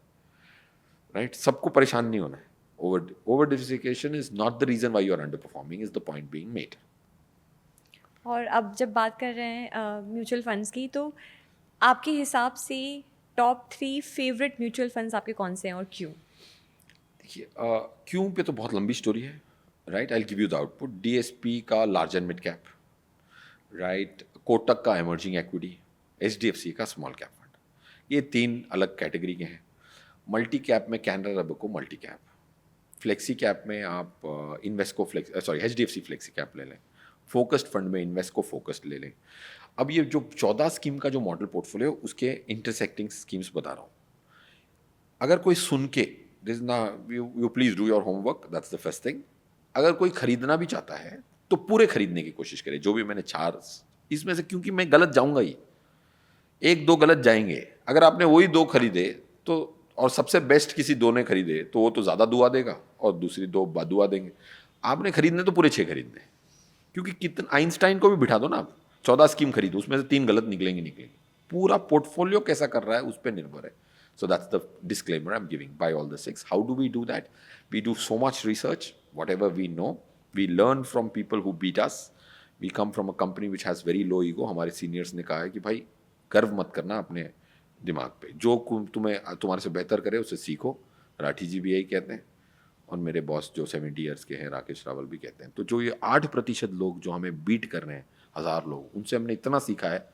राइट? सबको परेशान नहीं होना है. Over diversification is not the reason why you are under performing, is the point being made. और अब जब बात कर रहे हैं म्यूचुअल फंड्स की, तो आपके हिसाब से टॉप 3 फेवरेट म्यूचुअल फंड्स आपके कौन से हैं और क्यों? देखिए, क्यों पे तो बहुत लंबी स्टोरी है, right? I give you the output. DSP का large and mid cap, right? Kotak का इमर्जिंग एक्विटी, एचडीएफसी का स्मॉल कैप फंड. ये 3 अलग कैटेगरी के हैं. मल्टी कैप में Canara Robeco multi cap, flexi cap में आप इन्वेस्को एचडीएफसी फ्लेक्सी कैप ले लें, फोकस्ड फंड में इन्वेस्को फोकस्ड ले लें. अब ये जो 14 स्कीम का जो मॉडल पोर्टफोलियो, उसके इंटरसेक्टिंग स्कीम्स बता रहा हूँ. अगर कोई सुन के, दिस ना, you please do your homework, that's the first thing. अगर कोई खरीदना भी चाहता है तो पूरे खरीदने की कोशिश करे, जो भी मैंने 4 इसमें से, क्योंकि मैं गलत जाऊंगा ही, 1-2 गलत जाएंगे. अगर आपने वही 2 खरीदे तो, और सबसे बेस्ट किसी 2 ने खरीदे तो वो तो ज़्यादा दुआ देगा और दूसरी 2 बदुआ देंगे. आपने खरीदने तो पूरे 6 खरीदने, क्योंकि कितना, आइंस्टाइन को भी बिठा दो ना आप, 14 स्कीम खरीदो, उसमें से 3 गलत निकलेंगी. पूरा पोर्टफोलियो कैसा कर रहा है उस पर निर्भर है. So that's the disclaimer I'm giving. Buy all the 6. How do we do that? We do so much research. Whatever we know, we learn from people who beat us. We come from a company which has very low ego. हमारे seniors ने कहा है कि भाई गर्व मत करना अपने दिमाग पे, जो तुम्हारे से बेहतर करे उससे सीखो. राठी जी भी यही कहते हैं, और मेरे बॉस जो 70 ईयर्स के हैं, राकेश रावल, भी कहते हैं. तो जो ये 8% लोग जो हमें बीट कर रहे हैं, 1000 लोग, उनसे हमने इतना सीखा है,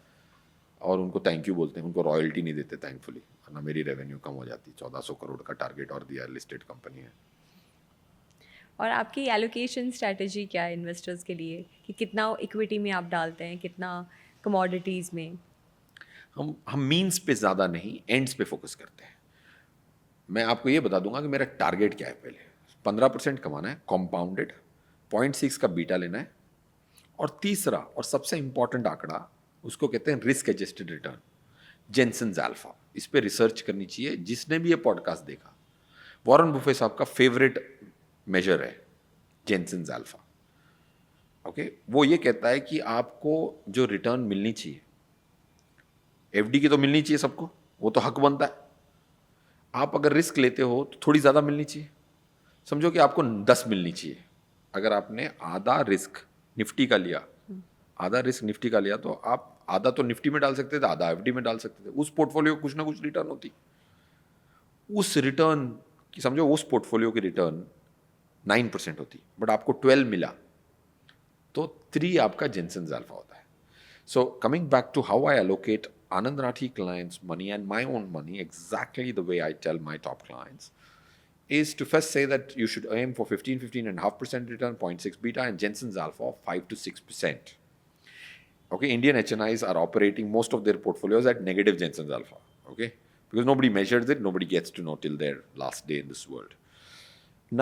और उनको थैंक यू बोलते हैं. उनको रॉयल्टी नहीं देते थैंकफुली, वरना मेरी रेवेन्यू कम हो जाती. 1400 करोड़ का टारगेट और दिया, लिस्टेड कंपनी है. और आपकी एलोकेशन स्ट्रैटेजी क्या है इन्वेस्टर्स के लिए, कि कितना इक्विटी में आप डालते हैं, कितना कमोडिटीज़ में? हम मीन्स पे ज़्यादा नहीं, एंड्स पे फोकस करते हैं. मैं आपको ये बता दूंगा कि मेरा टारगेट क्या है. पहले 15% कमाना है कॉम्पाउंडेड, 0.6 का बीटा लेना है, और तीसरा और सबसे इंपॉर्टेंट आंकड़ा, उसको कहते हैं risk adjusted return, Jensen's alpha. इस पे रिसर्च करनी चाहिए. जिसने भी ये पॉडकास्ट देखा, वॉरेन बुफे साहब का फेवरेट मेजर है जेनसन्स अल्फा. ओके, वो ये कहता है कि आपको जो रिटर्न मिलनी चाहिए, एफडी की तो मिलनी चाहिए सबको, वो तो हक बनता है. आप अगर रिस्क लेते हो तो थोड़ी ज़्यादा मिलनी चाहिए. समझो कि आपको 10 मिलनी चाहिए. अगर आपने आधा रिस्क निफ्टी का लिया, तो आप आधा तो निफ्टी में डाल सकते थे, आधा एफडी में डाल सकते थे. उस पोर्टफोलियो कुछ ना कुछ रिटर्न होती. उस रिटर्न की, समझो उस पोर्टफोलियो की रिटर्न 9% होती, बट आपको 12 मिला, तो 3 आपका जेनसन्स अल्फा होता है. So coming back to how I allocate Anand Rathi clients' money and my own money, exactly the way I tell my top clients, is to first say that you should aim for 15.5% return, 0.6 beta, and Jensen's alpha of 5 to 6%. Okay, Indian HNIs are operating most of their portfolios at negative Jensen's alpha. Okay, because nobody measures it, nobody gets to know till their last day in this world.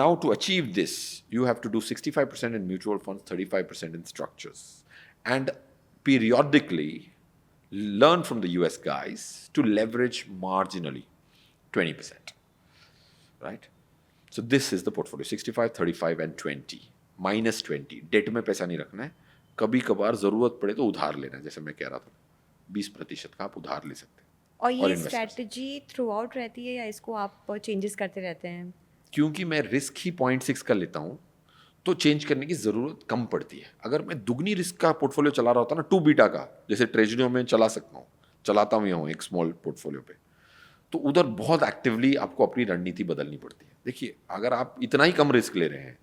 Now, to achieve this, you have to do 65% in mutual funds, 35% in structures, and periodically learn from the US guys to leverage marginally 20%, right? So this is the portfolio, 65, 35 and 20, minus 20. Date में पैसा नहीं रखना है. कभी कभार ज़रूरत पड़े तो उधार लेना है, जैसे मैं कह रहा था, 20% का आप उधार ले सकते हैं. और ये स्ट्रैटेजी थ्रू आउट रहती है या इसको आप चेंजेस करते रहते हैं? क्योंकि मैं रिस्क ही 0.6 का लेता हूँ, तो चेंज करने की ज़रूरत कम पड़ती है. अगर मैं दुगनी रिस्क का पोर्टफोलियो चला रहा होता ना, 2 बीटा का, जैसे ट्रेजरियों में चला सकता हूँ, चलाता हूँ एक स्मॉल पोर्टफोलियो पे, तो उधर बहुत एक्टिवली आपको अपनी रणनीति बदलनी पड़ती है. देखिए, अगर आप इतना ही कम रिस्क ले रहे हैं,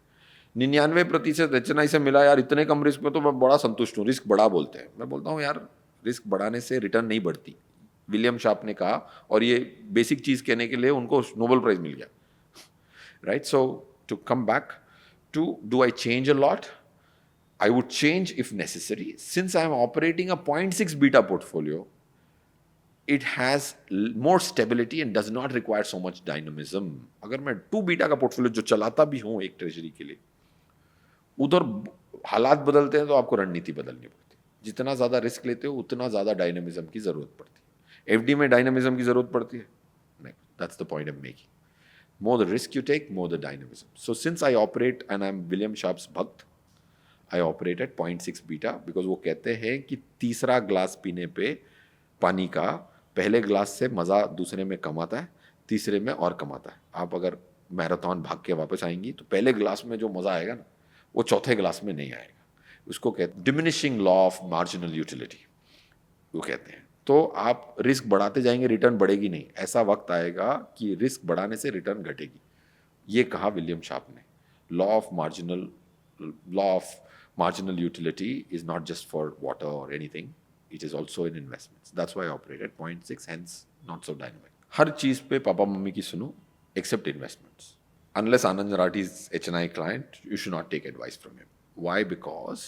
99% एचएनआई से मिला, यार इतने कम रिस्क में तो मैं बड़ा संतुष्ट हूँ. रिस्क बढ़ा बोलते हैं, मैं बोलता हूँ यार रिस्क बढ़ाने से रिटर्न नहीं बढ़ती. विलियम शार्प ने कहा, और ये बेसिक चीज़ कहने के लिए उनको नोबेल प्राइज मिल गया, right? So to come back to, do I change a lot? I would change if necessary. Since I am operating a 0.6 beta portfolio, it has more stability and does not require so much dynamism. अगर मैं 2 beta का portfolio जो चलाता भी हूँ एक treasury के लिए, उधर हालात बदलते हैं तो आपको रणनीति बदलनी पड़ती है. जितना ज़्यादा रिस्क लेते हो उतना ज़्यादा डायनामिज्म की ज़रूरत पड़ती है. एफडी में डायनामिज्म की ज़रूरत पड़ती है नहीं. That's the point I am making. More the risk you take, more the dynamism. So since I operate and I'm William Sharp's भक्त, I operate at 0.6 beta because वो कहते हैं कि तीसरा ग्लास पीने पे पानी का पहले ग्लास से मज़ा दूसरे में कम आता है, तीसरे में और कम आता है. आप अगर मैराथन भाग के वापस आएंगी तो पहले ग्लास में जो मज़ा आएगा ना वो चौथे ग्लास में नहीं आएगा. उसको कहते हैं diminishing law of marginal utility, वो कहते हैं. तो आप रिस्क बढ़ाते जाएंगे, रिटर्न बढ़ेगी नहीं. ऐसा वक्त आएगा कि रिस्क बढ़ाने से रिटर्न घटेगी. ये कहा विलियम शार्प ने. Law of marginal utility is not just for water और anything, it is also in investments. That's why I operate at 0.6, hence not so dynamic. हर चीज़ पे पापा मम्मी की सुनो except investments. Unless Anand Rathi is HNI client, you should not take advice from him. Why? Because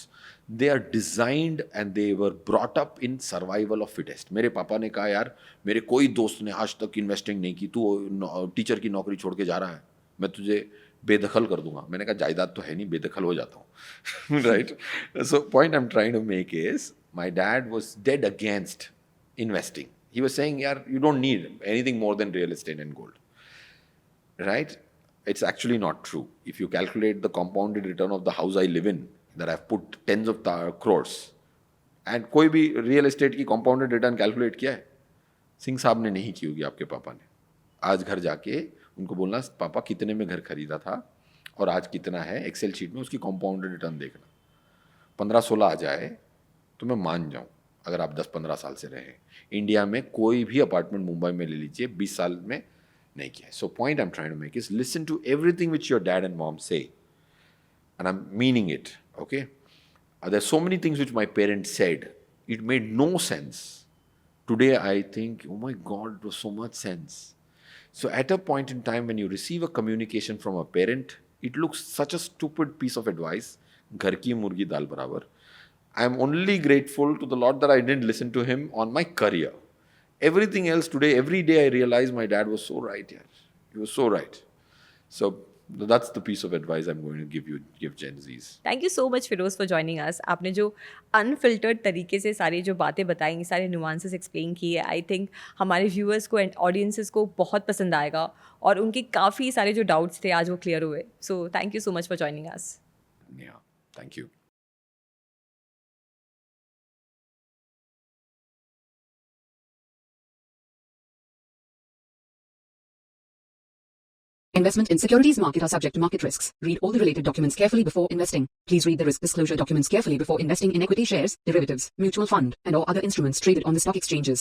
they are designed and they were brought up in survival of fittest. मेरे पापा ने कहा यार मेरे कोई दोस्त ने आज तक इन्वेस्टिंग नहीं की, तू टीचर की नौकरी छोड़ के जा रहा है, मैं तुझे बेदखल कर दूंगा. मैंने कहा जायदाद तो है नहीं, बेदखल हो जाता हूँ. Right. So point I am trying to make is my dad was dead against investing. He was saying यार you don't need anything more than real estate and gold. Right? It's actually not true. If you calculate the compounded return of the house I live in, that I've put tens of crores, and कोई भी real estate की compounded return calculate किया है? सिंह साहब ने नहीं की होगी, आपके पापा ने. आज घर जाके उनको बोलना पापा कितने में घर खरीदा था और आज कितना है, एक्सेल शीट में उसकी compounded return देखना. 15-16 आ जाए तो मैं मान जाऊँ अगर आप 10-15 साल से रहे. इंडिया में कोई भी अपार्टमेंट मुंबई में ले लीजिए 20 साल में नहीं किया. So point I'm trying to make is listen to everything which your dad and mom say, and I'm meaning it. Okay, there's so many things which my parents said, it made no sense. Today I think, oh my God, it was so much sense. So at a point in time when you receive a communication from a parent, it looks such a stupid piece of advice. घर की मुर्गी दाल बराबर. I'm only grateful to the Lord that I didn't listen to him on my career. Everything else today, every day I realize my dad was so right. Yeah, he was so right. So that's the piece of advice I'm going to give Gen Zs. Thank you so much Firoz for joining us. आपने जो unfiltered तरीके से सारी जो बातें बताई, सारे nuances explain किए, आई थिंक हमारे व्यूअर्स को एंड ऑडियंसेस को बहुत पसंद आएगा और उनके काफ़ी सारे जो डाउट्स थे आज वो क्लियर हुए. So thank you so much for joining us. Yeah, thank you. Investment in securities market are subject to market risks. Read all the related documents carefully before investing. Please read the risk disclosure documents carefully before investing in equity shares, derivatives, mutual fund, and or other instruments traded on the stock exchanges.